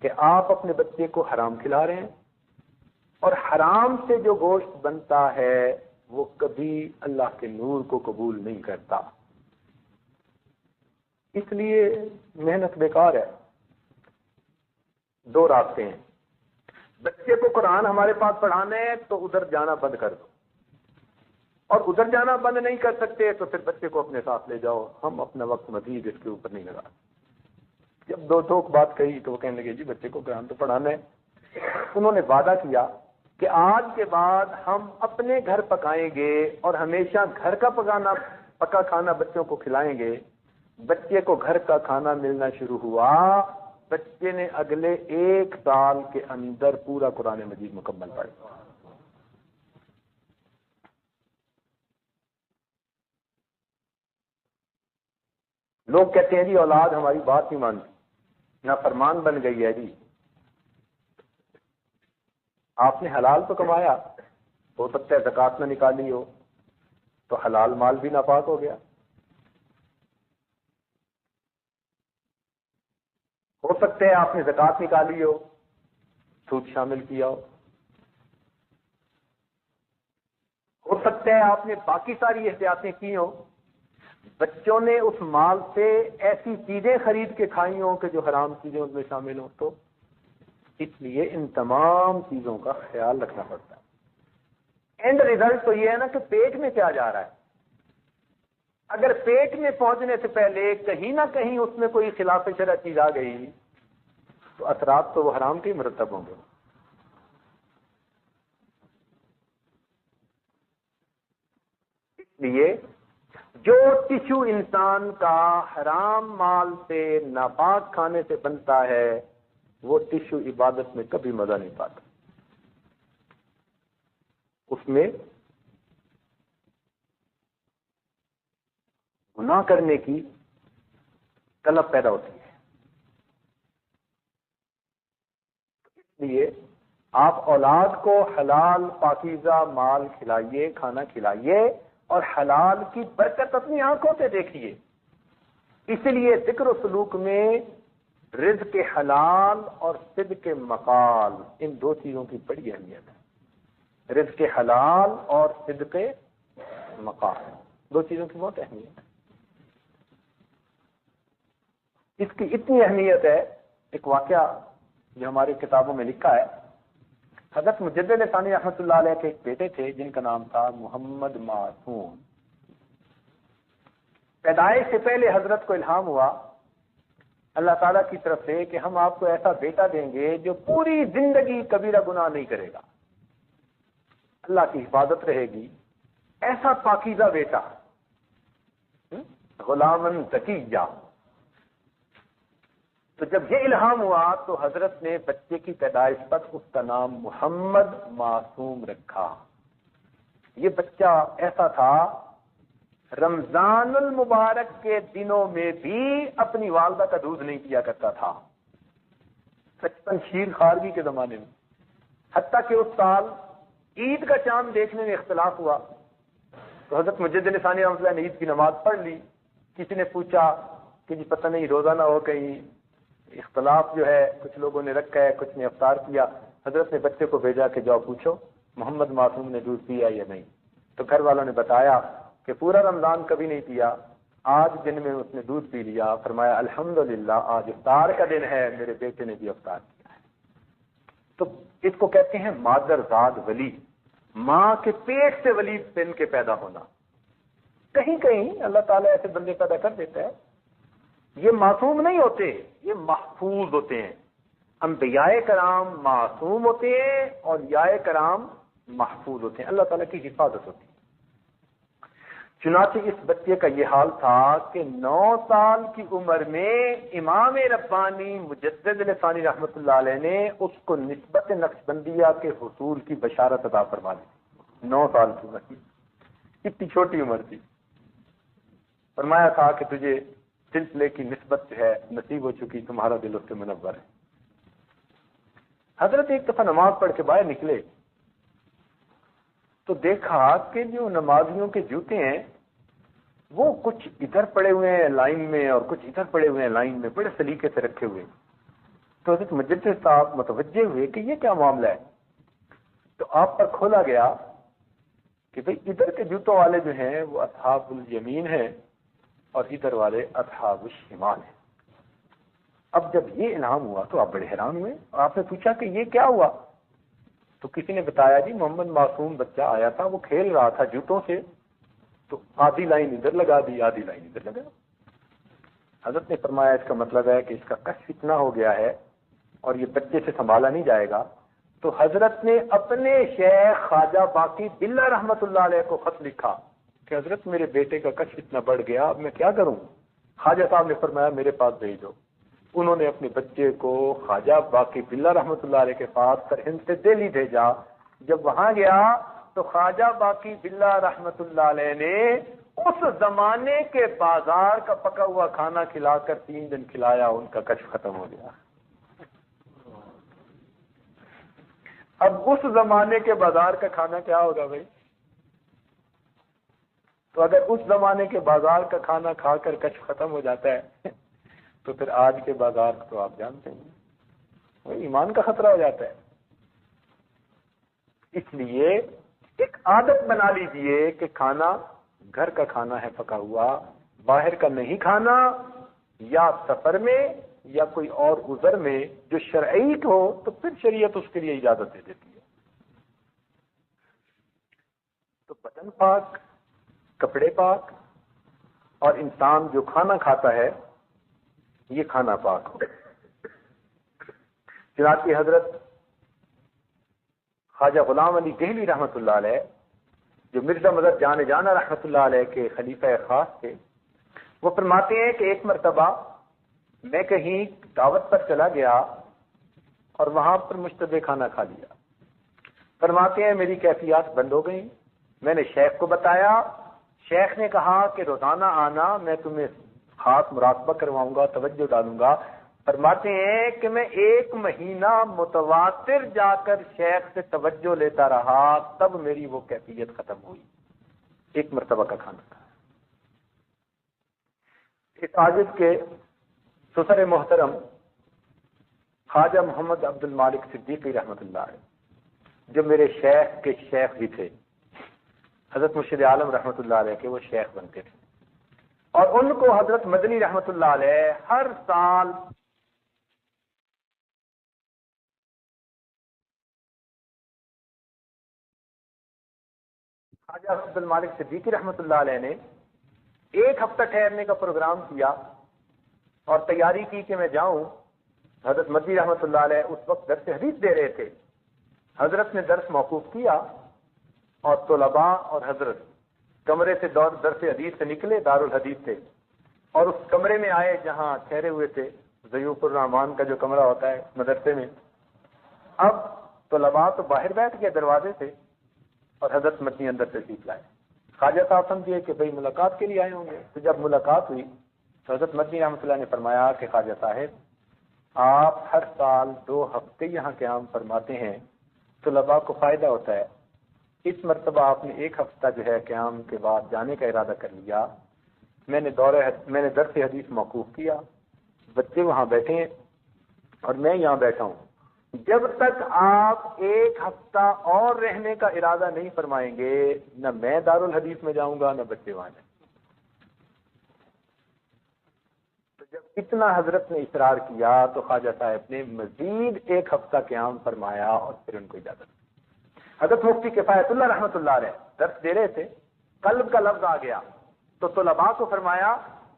کہ آپ اپنے بچے کو حرام کھلا رہے ہیں اور حرام سے جو گوشت بنتا ہے وہ کبھی اللہ کے نور کو قبول نہیں کرتا، اس لیے محنت بیکار ہے. 2 راستے ہیں. بچے کو قرآن ہمارے پاس پڑھانا ہے تو ادھر جانا بند کر دو، اور ادھر جانا بند نہیں کر سکتے تو پھر بچے کو اپنے ساتھ لے جاؤ. ہم اپنا وقت مزید اس کے اوپر نہیں لگا. جب 2 ٹوک بات کہی تو وہ کہنے لگے جی بچے کو قرآن تو پڑھانا ہے. انہوں نے وعدہ کیا کہ آج کے بعد ہم اپنے گھر پکائیں گے اور ہمیشہ گھر کا پکا کھانا بچوں کو کھلائیں گے. بچے کو گھر کا کھانا ملنا شروع ہوا. بچے نے اگلے 1 سال کے اندر پورا قرآن مجید مکمل پڑھا. لوگ کہتے ہیں جی اولاد ہماری بات نہیں مانتی، نافرمان بن گئی ہے. جی آپ نے حلال تو کمایا، ہو سکتا ہے زکوٰۃ نہ نکالی ہو تو حلال مال بھی ناپاک ہو گیا. ہو سکتا ہے آپ نے زکوٰۃ نکالی ہو، سود شامل کیا ہو سکتا ہے آپ نے باقی ساری احتیاطیں کی ہوں، بچوں نے اس مال سے ایسی چیزیں خرید کے کھائی ہوں کہ جو حرام چیزیں ان میں شامل ہوں. تو اس لیے ان تمام چیزوں کا خیال رکھنا پڑتا ہے. اینڈ ریزلٹ تو یہ ہے نا کہ پیٹ میں کیا جا رہا ہے. اگر پیٹ میں پہنچنے سے پہلے کہیں نہ کہیں اس میں کوئی خلاف شرع چیز آ گئی تو اثرات تو وہ حرام کے ہی مرتب ہوں گے. اس لیے جو ٹشو انسان کا حرام مال سے ناپاک کھانے سے بنتا ہے وہ ٹشو عبادت میں کبھی مزہ نہیں پاتا. اس میں گناہ کرنے کی طلب پیدا ہوتی ہے. اس لیے آپ اولاد کو حلال پاکیزہ مال کھلائیے، کھانا کھلائیے اور حلال کی برکت اپنی آنکھوں سے دیکھیے. اس لیے ذکر و سلوک میں رزق حلال اور صدق مقال، ان 2 چیزوں کی بڑی اہمیت ہے. رزق حلال اور صدق مقال، 2 چیزوں کی بہت اہمیت ہے. اس کی اتنی اہمیت ہے، ایک واقعہ جو ہماری کتابوں میں لکھا ہے. حضرت مجدد ثانی رحمۃ اللہ علیہ کے ایک بیٹے تھے جن کا نام تھا محمد معصوم. پیدائش سے پہلے حضرت کو الہام ہوا اللہ تعالیٰ کی طرف سے کہ ہم آپ کو ایسا بیٹا دیں گے جو پوری زندگی کبیرہ گناہ نہیں کرے گا، اللہ کی حفاظت رہے گی، ایسا پاکیزہ بیٹا، غلامن زکیہ۔ تو جب یہ الہام ہوا تو حضرت نے بچے کی پیدائش پر اس کا نام محمد معصوم رکھا۔ یہ بچہ ایسا تھا، رمضان المبارک کے دنوں میں بھی اپنی والدہ کا دودھ نہیں پیا کرتا تھا، 55 شیر خارگی کے زمانے میں، حتیٰ کہ اس سال عید کا چاند دیکھنے میں اختلاف ہوا تو حضرت مجد ثانی رحمۃ اللہ نے عید کی نماز پڑھ لی۔ کسی نے پوچھا کہ جی پتہ نہیں روزہ نہ ہو کہیں، اختلاف جو ہے کچھ لوگوں نے رکھا ہے کچھ نے افطار کیا۔ حضرت نے بچے کو بھیجا کہ جاؤ پوچھو محمد معصوم نے دودھ پیا یا نہیں، تو گھر والوں نے بتایا کہ پورا رمضان کبھی نہیں پیا، آج دن میں اس نے دودھ پی لیا۔ فرمایا الحمدللہ آج افطار کا دن ہے، میرے بیٹے نے بھی افطار کیا ہے۔ تو اس کو کہتے ہیں مادر زاد ولی، ماں کے پیٹ سے ولی بن کے پیدا ہونا۔ کہیں کہیں اللہ تعالیٰ ایسے بندے پیدا کر دیتا ہے، یہ معصوم نہیں ہوتے، یہ محفوظ ہوتے ہیں۔ انبیاء کرام معصوم ہوتے ہیں اور اولیاء کرام محفوظ ہوتے ہیں، اللہ تعالیٰ کی حفاظت ہوتی ہے۔ چنانچہ اس بچے کا یہ حال تھا کہ 9 سال کی عمر میں امام ربانی مجدد ثانی رحمۃ اللہ علیہ نے اس کو نسبت نقشبندیہ کے حصول کی بشارت عطا فرما دی۔ 9 سال کی عمر تھی، اتنی چھوٹی عمر تھی، فرمایا تھا کہ تجھے سلسلے کی نسبت جو ہے نصیب ہو چکی، تمہارا دل اس سے منور ہے۔ حضرت ایک دفعہ نماز پڑھ کے باہر نکلے تو دیکھا کہ جو نمازیوں کے جوتے ہیں وہ کچھ ادھر پڑے ہوئے ہیں لائن میں اور کچھ ادھر پڑے ہوئے ہیں لائن میں، بڑے سلیقے سے رکھے ہوئے۔ تو حضرت مجدد صاحب متوجہ ہوئے کہ یہ کیا معاملہ ہے، تو آپ پر کھولا گیا کہ بھئی ادھر کے جوتوں والے جو ہیں وہ اصحاب الیمین ہیں اور ادھر والے اصحاب الشمال ہیں۔ اب جب یہ الہام ہوا تو آپ بڑے حیران ہوئے اور آپ نے پوچھا کہ یہ کیا ہوا، تو کسی نے بتایا جی محمد معصوم بچہ آیا تھا، وہ کھیل رہا تھا جوتوں سے، تو آدھی لائن ادھر لگا دی آدھی لائن ادھر لگا۔ حضرت نے فرمایا اس کا مطلب ہے کہ اس کا کشف اتنا ہو گیا ہے اور یہ بچے سے سنبھالا نہیں جائے گا۔ تو حضرت نے اپنے شیخ خواجہ باقی باللہ رحمۃ اللہ علیہ کو خط لکھا کہ حضرت میرے بیٹے کا کشف اتنا بڑھ گیا، اب میں کیا کروں؟ خواجہ صاحب نے فرمایا میرے پاس بھیجو۔ انہوں نے اپنے بچے کو خواجہ باقی باللہ رحمۃ اللہ علیہ کے پاس سرہند سے دہلی بھیجا۔ جب وہاں گیا تو خواجہ باقی باللہ رحمۃ اللہ علیہ نے اس زمانے کے بازار کا پکا ہوا کھانا کھلا کر 3 دن کھلایا، ان کا کشف ختم ہو گیا۔ اب اس زمانے کے بازار کا کھانا کیا ہوگا بھائی؟ تو اگر اس زمانے کے بازار کا کھانا کھا کر کشف ختم ہو جاتا ہے تو پھر آج کے بازار تو آپ جانتے ہیں وہ ایمان کا خطرہ ہو جاتا ہے۔ اس لیے ایک عادت بنا لیجئے کہ کھانا گھر کا کھانا ہے پکا ہوا، باہر کا نہیں کھانا، یا سفر میں یا کوئی اور عذر میں جو شرعی ہو تو پھر شریعت اس کے لیے اجازت دے دیتی ہے۔ تو بدن پاک، کپڑے پاک، اور انسان جو کھانا کھاتا ہے یہ کھانا پاک ہو۔ چنانچہ حضرت خواجہ غلام علی دہلی رحمۃ اللہ علیہ جو مرزا مظہر جان جانا رحمۃ اللہ علیہ کے خلیفہ خاص تھے، وہ فرماتے ہیں کہ ایک مرتبہ میں کہیں دعوت پر چلا گیا اور وہاں پر مشتبہ کھانا کھا لیا۔ فرماتے ہیں میری کیفیات بند ہو گئی، میں نے شیخ کو بتایا، شیخ نے کہا کہ روزانہ آنا، میں تمہیں خاص مراقبہ کرواؤں گا، توجہ ڈالوں گا۔ فرماتے ہیں کہ میں 1 مہینہ متواتر جا کر شیخ سے توجہ لیتا رہا، تب میری وہ کیفیت ختم ہوئی۔ 1 مرتبہ کا کھانا تھا۔ اس عاجز کے سسر محترم خواجہ محمد عبد المالک صدیقی رحمۃ اللہ علیہ جو میرے شیخ کے شیخ بھی تھے، حضرت مرشد عالم رحمۃ اللہ علیہ کے وہ شیخ بنتے تھے، اور ان کو حضرت مدنی رحمۃ اللہ علیہ ہر سال خواجہ عبد المالک صدیقی رحمۃ اللہ علیہ نے 1 ہفتہ ٹھہرنے کا پروگرام کیا اور تیاری کی کہ میں جاؤں. حضرت مدنی رحمۃ اللہ علیہ اس وقت درس حدیث دے رہے تھے. حضرت نے درس موقوف کیا اور طلباء اور حضرت کمرے سے درس حدیث سے نکلے، دارالحدیث سے، اور اس کمرے میں آئے جہاں ٹھہرے ہوئے تھے، ضیوف الرحمان کا جو کمرہ ہوتا ہے مدرسے میں. اب طلباء تو باہر بیٹھ گئے دروازے سے اور حضرت مدنی اندر تشریف لائے. خواجہ صاحب سمجھے کہ بھئی ملاقات کے لیے آئے ہوں گے. تو جب ملاقات ہوئی تو حضرت مدنی رحمۃ اللہ نے فرمایا کہ خواجہ صاحب آپ ہر سال 2 ہفتے یہاں قیام فرماتے ہیں، طلباء کو فائدہ ہوتا ہے. اس مرتبہ آپ نے 1 ہفتہ جو ہے قیام کے بعد جانے کا ارادہ کر لیا. میں نے درس حدیث موقوف کیا، بچے وہاں بیٹھے ہیں اور میں یہاں بیٹھا ہوں. جب تک آپ 1 ہفتہ اور رہنے کا ارادہ نہیں فرمائیں گے، نہ میں دارالحدیث میں جاؤں گا نہ بچے وہاں جائیں. تو جب اتنا حضرت نے اصرار کیا تو خواجہ صاحب نے مزید 1 ہفتہ قیام فرمایا اور پھر ان کو اجازت دی. حضرت مفتی کفایت اللہ رحمۃ اللہ علیہ درس دے رہے تھے، قلب کا لفظ آ گیا تو طلباء کو فرمایا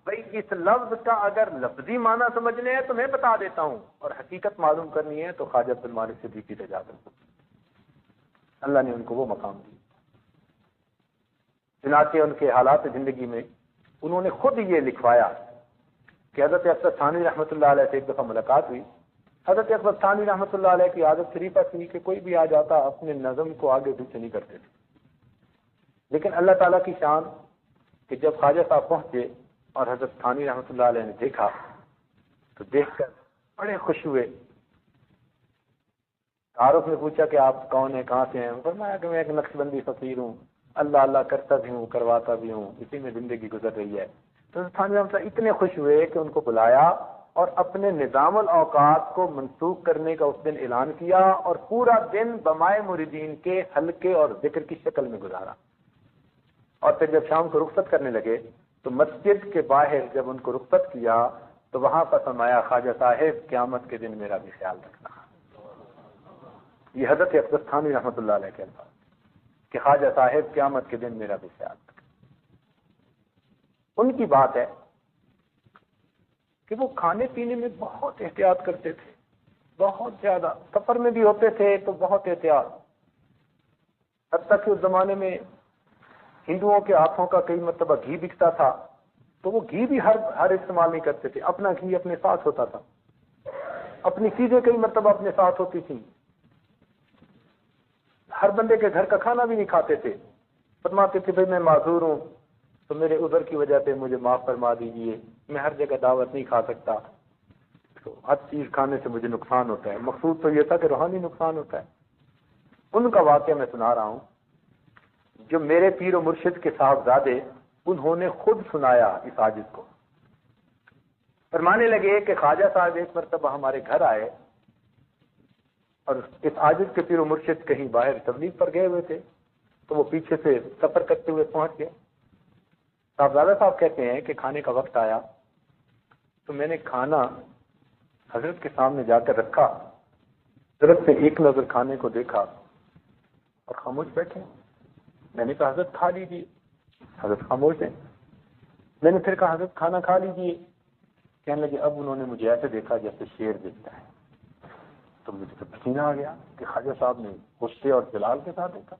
بھئی اس لفظ کا اگر لفظی معنی سمجھنے ہے تو میں بتا دیتا ہوں، اور حقیقت معلوم کرنی ہے تو خواجہ عبد المالک صدیقی سے جا کر. اللہ نے ان کو وہ مقام دی. چنانچہ ان کے حالات زندگی میں انہوں نے خود یہ لکھوایا کہ حضرت اکبر ثانی رحمۃ اللہ علیہ سے ایک دفعہ ملاقات ہوئی. حضرت اکبر ثانی رحمۃ اللہ علیہ کی عادت شریفہ تھی کہ کوئی بھی آ جاتا اپنے نظم کو آگے پیچھے نہیں کرتے تھے. لیکن اللہ تعالیٰ کی شان کہ جب خواجہ صاحب پہنچے اور حضرت ثانی رحمۃ اللہ علیہ نے دیکھا تو دیکھ کر بڑے خوش ہوئے. تعارف نے پوچھا کہ آپ کون ہیں، کہاں سے ہیں؟ فرمایا کہ میں ایک نقشبندی فقیر ہوں، اللہ اللہ کرتا بھی ہوں، کرواتا بھی ہوں، اسی میں زندگی گزر رہی ہے. تو ثانی رحمۃ اللہ اتنے خوش ہوئے کہ ان کو بلایا اور اپنے نظام الاوقات کو منسوخ کرنے کا اس دن اعلان کیا اور پورا دن بمائے مریدین کے حلقے اور ذکر کی شکل میں گزارا. اور پھر جب شام کو رخصت کرنے لگے تو مسجد کے باہر جب ان کو رخصت کیا تو وہاں پر فرمایا خواجہ صاحب قیامت کے دن میرا بھی خیال رکھنا. یہ حضرت اکبر ثانی رحمۃ اللہ علیہ کے الفاظ کہ خواجہ صاحب قیامت کے دن میرا بھی خیال رکھنا. ان کی بات ہے کہ وہ کھانے پینے میں بہت احتیاط کرتے تھے، بہت زیادہ. سفر میں بھی ہوتے تھے تو بہت احتیاط. حتیٰ کہ اس زمانے میں ہندوؤں کے ہاتھوں کا کئی مرتبہ گھی بکتا تھا تو وہ گھی بھی ہر استعمال نہیں کرتے تھے. اپنا گھی اپنے ساتھ ہوتا تھا، اپنی چیزیں کئی مرتبہ اپنے ساتھ ہوتی تھیں. ہر بندے کے گھر کا کھانا بھی نہیں کھاتے تھے. فرماتے تھے بھائی میں معذور ہوں تو میرے عذر کی وجہ پہ مجھے معاف فرما دیجیے، میں ہر جگہ دعوت نہیں کھا سکتا، تو ہر چیز کھانے سے مجھے نقصان ہوتا ہے. مقصود تو یہ تھا کہ روحانی نقصان ہوتا ہے. ان کا واقعہ میں سنا رہا ہوں جو میرے پیر و مرشد کے صاحبزادے انہوں نے خود سنایا اس عاجز کو. فرمانے لگے کہ خواجہ صاحب ایک مرتبہ ہمارے گھر آئے اور اس عاجز کے پیر و مرشد کہیں باہر تبلیغ پر گئے ہوئے تھے تو وہ پیچھے سے سفر کرتے ہوئے پہنچ گئے. صاحبزادہ صاحب کہتے ہیں کہ کھانے کا وقت آیا تو میں نے کھانا حضرت کے سامنے جا کر رکھا. حضرت سے ایک نظر کھانے کو دیکھا اور خاموش بیٹھے. میں نے کہا حضرت کھا لیجیے. حضرت خاموش ہیں. میں نے پھر کہا حضرت کھانا کھا لیجیے. کہنے لگے اب انہوں نے مجھے ایسے دیکھا جیسے شیر دیکھتا ہے. تو مجھے تو پسینہ آ گیا کہ خواجہ صاحب نے غصے اور جلال کے ساتھ دیکھا.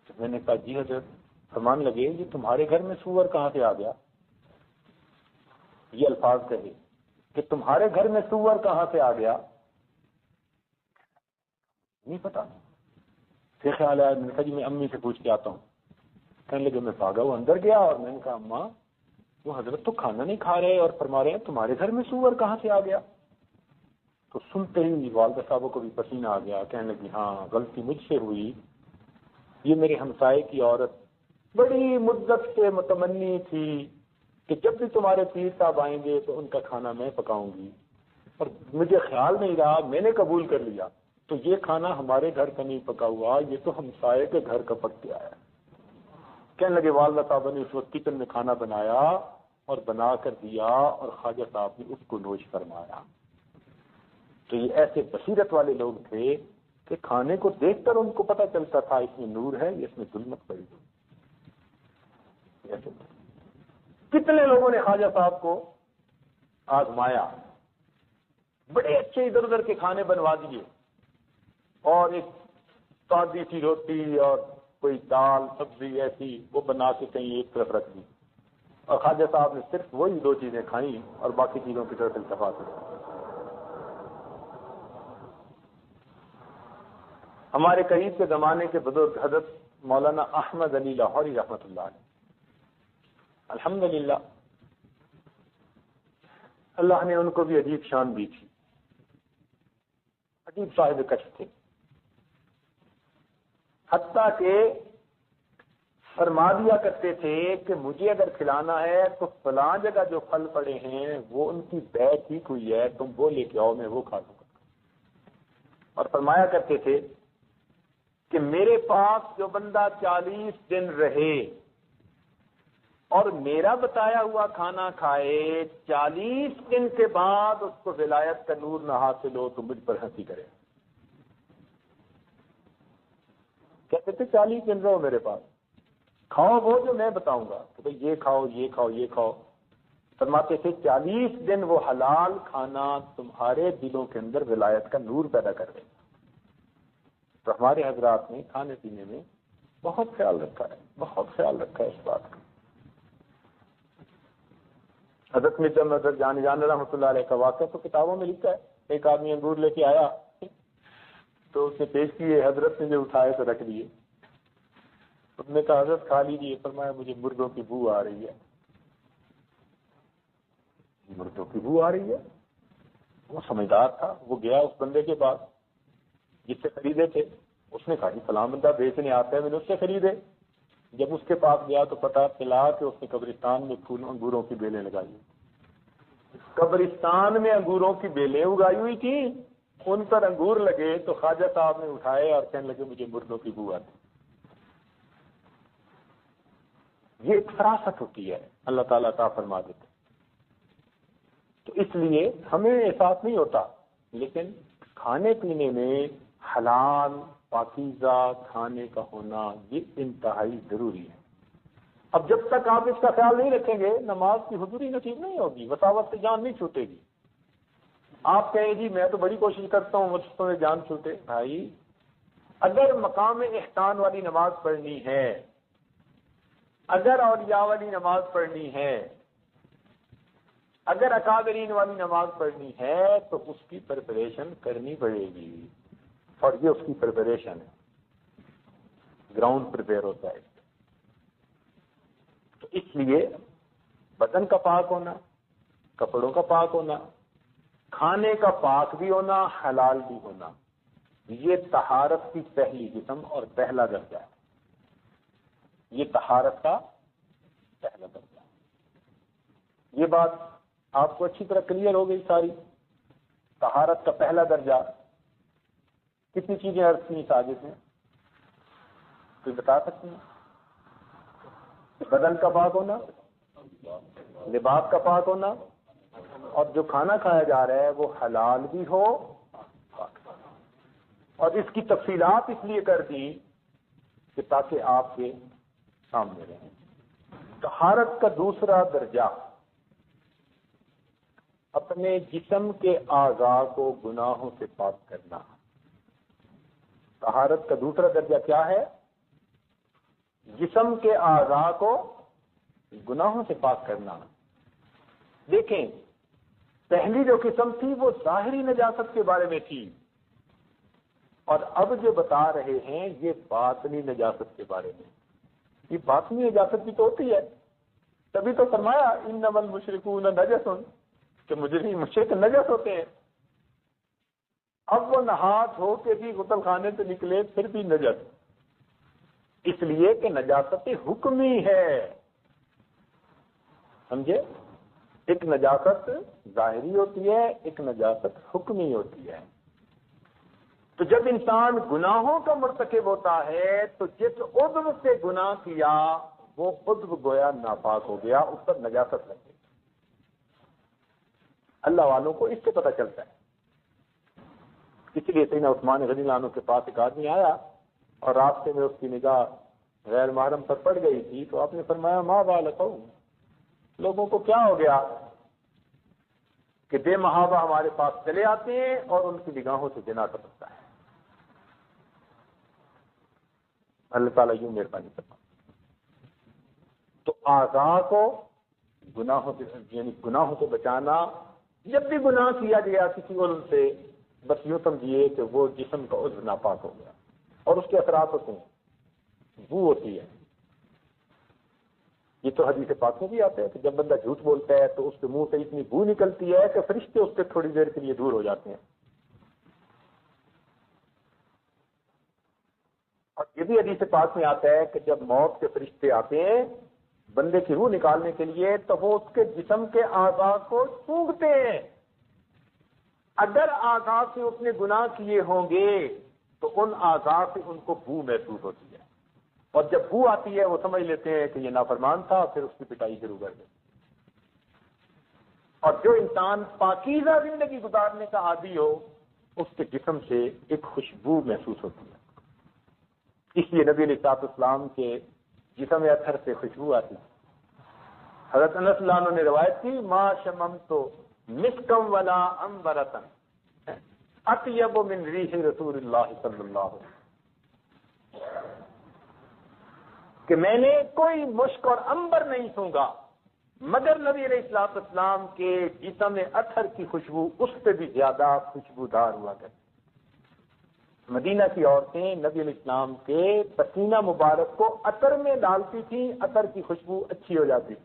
تو میں نے کہا جی حضرت. فرمان لگے یہ تمہارے گھر میں سور کہاں سے آ گیا؟ یہ الفاظ کہے کہ تمہارے گھر میں سور کہاں سے آ گیا؟ نہیں پتا. پھر خیال آیا، میں نے کہا جی میں امی سے پوچھ کے آتا ہوں. کہنے لگے میں بھاگا وہ اندر گیا اور میں نے کہا اماں وہ حضرت تو کھانا نہیں کھا رہے اور فرما رہے ہیں تمہارے گھر میں سور کہاں سے آ گیا؟ تو سنتے ہی والدہ صاحبوں کو بھی پسینہ آ گیا. کہنے لگی ہاں غلطی مجھ سے ہوئی. یہ میرے ہمسائے کی عورت بڑی مدت سے متمنی تھی کہ جب بھی تمہارے پیر صاحب آئیں گے تو ان کا کھانا میں پکاؤں گی، اور مجھے خیال نہیں رہا، میں نے قبول کر لیا. تو یہ کھانا ہمارے گھر کا نہیں پکا ہوا، یہ تو ہمسائے کے گھر کا پک کے آیا. کہنے لگے والدہ صاحب نے اس وقت کچن میں کھانا بنایا اور بنا کر دیا اور خواجہ صاحب نے اس کو نوش فرمایا. تو یہ ایسے بصیرت والے لوگ تھے کہ کھانے کو دیکھ کر ان کو پتہ چلتا تھا اس میں نور ہے، اس میں ظلمت پڑی ہے. کتنے لوگوں نے خواجہ صاحب کو آزمایا، بڑے اچھے ادھر ادھر کے کھانے بنوا دیے، اور ایک سادی سی روٹی اور کوئی دال سبزی ایسی وہ بنا کے کہیں ایک طرف رکھ دی، اور خواجہ صاحب نے صرف وہی 2 چیزیں کھائیں اور باقی چیزوں کی طرف التفات کیا۔ ہمارے قریب کے زمانے کے بزرگ حضرت مولانا احمد علی لاہوری رحمۃ اللہ علیہ، الحمدللہ اللہ نے ان کو بھی عجیب شان دی تھی، عجیب صاحب کشف تھے، حتیٰ کہ فرما دیا کرتے تھے کہ مجھے اگر کھلانا ہے تو فلاں جگہ جو پھل پڑے ہیں وہ ان کی بیعت ٹھیک ہوئی ہے، تم وہ لے کے آؤ، میں وہ کھا لوں گا۔ اور فرمایا کرتے تھے کہ میرے پاس جو بندہ 40 دن رہے اور میرا بتایا ہوا کھانا کھائے، 40 دن کے بعد اس کو ولایت کا نور نہ حاصل ہو تو مجھ پر ہنسی کرے۔ کہتے تھے 40 دن رہو میرے پاس، کھاؤ وہ جو میں بتاؤں گا کہ بھئی یہ کھاؤ یہ کھاؤ یہ کھاؤ۔ فرماتے تھے 40 دن وہ حلال کھانا تمہارے دلوں کے اندر ولایت کا نور پیدا کر دے گا۔ تو ہمارے حضرات نے کھانے پینے میں بہت خیال رکھا ہے، بہت خیال رکھا ہے اس بات کا۔ حضرت مرزا مظہر جان رحمۃ اللہ علیہ کا واقعہ تو کتابوں میں لکھا ہے، ایک آدمی انگور لے کے آیا تو اس نے پیش کیے، حضرت نے جو اٹھائے تو رکھ دیے، اس نے کہا حضرت کھا لیجیے، فرمایا مجھے مردوں کی بو آ رہی ہے۔ مردوں کی بو آ رہی ہے؟ وہ سمجھدار تھا، وہ گیا اس بندے کے پاس جس سے خریدے تھے، اس نے کہا جی فلاں بندہ بیچنے آتا ہے، میں نے اس سے خریدے۔ جب اس کے پاس گیا تو پتا چلا کہ اس نے قبرستان میں انگوروں کی بیلیں لگائی، قبرستان میں انگوروں کی بیلیں اگائی ہوئی تھی، ان پر انگور لگے تو خواجہ صاحب نے اٹھائے اور کہنے لگے مجھے مردوں کی بو آتی۔ یہ ایک فراست ہوتی ہے، اللہ تعالیٰ عطا فرما دیتے، تو اس لیے ہمیں احساس نہیں ہوتا، لیکن کھانے پینے میں حلال پاکیزہ کھانے کا ہونا یہ انتہائی ضروری ہے۔ اب جب تک آپ اس کا خیال نہیں رکھیں گے نماز کی حضوری نصیب نہیں ہوگی، وساوت سے جان نہیں چھوٹے گی۔ آپ کہیں جی میں تو بڑی کوشش کرتا ہوں مجھ سے جان چھوٹے، بھائی اگر مقام احسان والی نماز پڑھنی ہے، اگر اولیاء والی نماز پڑھنی ہے، اگر اکابرین والی نماز پڑھنی ہے تو اس کی پریپریشن کرنی پڑے گی، اور یہ اس کی پریپریشن ہے، گراؤنڈ پریپیئر ہوتا ہے۔ تو اس لیے بدن کا پاک ہونا، کپڑوں کا پاک ہونا، کھانے کا پاک بھی ہونا، حلال بھی ہونا، یہ طہارت کی پہلی قسم اور پہلا درجہ ہے۔ یہ طہارت کا پہلا درجہ ہے۔ یہ بات آپ کو اچھی طرح کلیئر ہو گئی ساری۔ طہارت کا پہلا درجہ کتنی چیزیں عرض کی سازش میں کوئی بتا سکتے ہیں؟ بدن کا پاک ہونا، لباس کا پاک ہونا، اور جو کھانا کھایا جا رہا ہے وہ حلال بھی ہو، اور اس کی تفصیلات اس لیے کر دی کہ تاکہ آپ کے سامنے رہیں۔ طہارت کا دوسرا درجہ اپنے جسم کے اعضاء کو گناہوں سے پاک کرنا۔ طہارت کا دوسرا درجہ کیا ہے؟ جسم کے اعضاء کو گناہوں سے پاک کرنا۔ دیکھیں پہلی جو قسم تھی وہ ظاہری نجاست کے بارے میں تھی، اور اب جو بتا رہے ہیں یہ باطنی نجاست کے بارے میں۔ یہ باطنی نجاست بھی تو ہوتی ہے، تبھی تو فرمایا انما المشرکون نجس، کہ مشرک نجس ہوتے ہیں۔ اب وہ نہات ہو کے بھی غسل خانے سے نکلے پھر بھی نجس، اس لیے کہ نجاست حکمی ہے، سمجھے؟ ایک نجاست ظاہری ہوتی ہے، ایک نجاست حکمی ہوتی ہے۔ تو جب انسان گناہوں کا مرتکب ہوتا ہے تو جس عضو سے گناہ کیا وہ عضو گویا ناپاک ہو گیا، اس پر نجاست لگ گئی۔ اللہ والوں کو اس سے پتہ چلتا ہے۔ اس لیے سیدنا عثمان غنی اللہ عنہ کے پاس ایک آدمی آیا اور راستے میں اس کی نگاہ غیر محرم پر پڑ گئی تھی، تو آپ نے فرمایا ما بالکم، لوگوں کو کیا ہو گیا؟ کہ بے محابہ ہمارے پاس چلے آتے ہیں اور ان کی نگاہوں سے زنا ٹپکتا ہے. اللہ تعالیٰ یوں مہربانی کرتا. تو اعضاء کو گناہوں سے یعنی گناہوں سے بچانا، جب بھی گناہ کیا گیا کسی عضو سے، بس یوں سمجھیے کہ وہ جسم کا عضو ناپاک ہو گیا اور اس کے اثرات ہوتے ہیں، بو ہوتی ہے. یہ تو حدیث پاک میں بھی آتا ہے کہ جب بندہ جھوٹ بولتا ہے تو اس کے منہ سے اتنی بو نکلتی ہے کہ فرشتے اس سے تھوڑی دیر کے لیے دور ہو جاتے ہیں. اور یہ بھی حدیث پاک میں آتا ہے کہ جب موت کے فرشتے آتے ہیں بندے کی روح نکالنے کے لیے تو وہ اس کے جسم کے اعضاء کو سونگھتے ہیں. اگر اعضاء سے اس نے گناہ کیے ہوں گے تو ان اعضاء سے ان کو بو محسوس ہوتی ہے، اور جب بو آتی ہے وہ سمجھ لیتے ہیں کہ یہ نافرمان تھا، پھر اس کی پٹائی شروع کر دیں. اور جو انسان پاکیزہ زندگی گزارنے کا عادی ہو اس کے جسم سے ایک خوشبو محسوس ہوتی ہے. اس لیے نبی علیہ السلام کے جسم اطہر سے خوشبو آتی. حضرت انس اللہ عنہ نے روایت کی، ما شممت مسکم ولا عنبرۃ اطیب من ریح رسول اللہ صلی اللہ علیہ وسلم، کہ میں نے کوئی مشک اور عنبر نہیں سونگا مگر نبی علیہ السلام کے جسم اطہر کی خوشبو اس سے بھی زیادہ خوشبودار ہوا کرتی. مدینہ کی عورتیں نبی علیہ السلام کے پسینہ مبارک کو عطر میں ڈالتی تھیں، عطر کی خوشبو اچھی ہو جاتی تھی.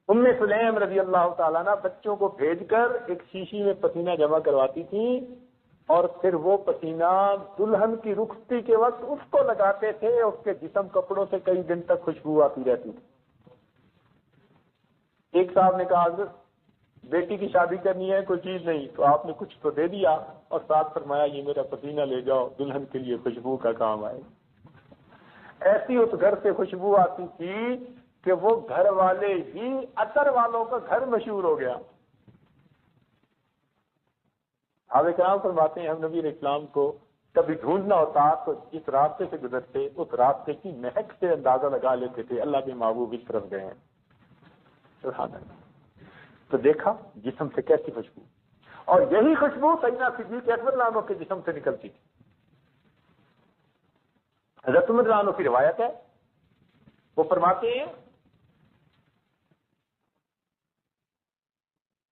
ام سلیم رضی اللہ تعالیٰ عنہ بچوں کو بھیج کر ایک شیشی میں پسینہ جمع کرواتی تھیں اور پھر وہ پسینہ دلہن کی رخصتی کے وقت اس کو لگاتے تھے، اس کے جسم کپڑوں سے کئی دن تک خوشبو آتی رہتی تھی. ایک صاحب نے کہا حضرت بیٹی کی شادی کرنی ہے، کوئی چیز نہیں، تو آپ نے کچھ تو دے دیا اور ساتھ فرمایا یہ میرا پسینہ لے جاؤ، دلہن کے لیے خوشبو کا کام آئے. ایسی اس گھر سے خوشبو آتی تھی کہ وہ گھر والے ہی عطر والوں کا گھر مشہور ہو گیا. صحابہ کرام فرماتے ہیں ہم نبی علیہ السلام کو کبھی ڈھونڈنا ہوتا تو جس راستے سے گزرتے اس راستے کی مہک سے اندازہ لگا لیتے تھے اللہ کے محبوب اس طرف گئے ہیں. سبحان اللہ. تو دیکھا جسم سے کیسی خوشبو، اور یہی خوشبو سیدنا صدیق اکبر رضی اللہ عنہ کے جسم سے نکلتی تھی. حضرت عمر رضی اللہ عنہ کی روایت ہے، وہ فرماتے ہیں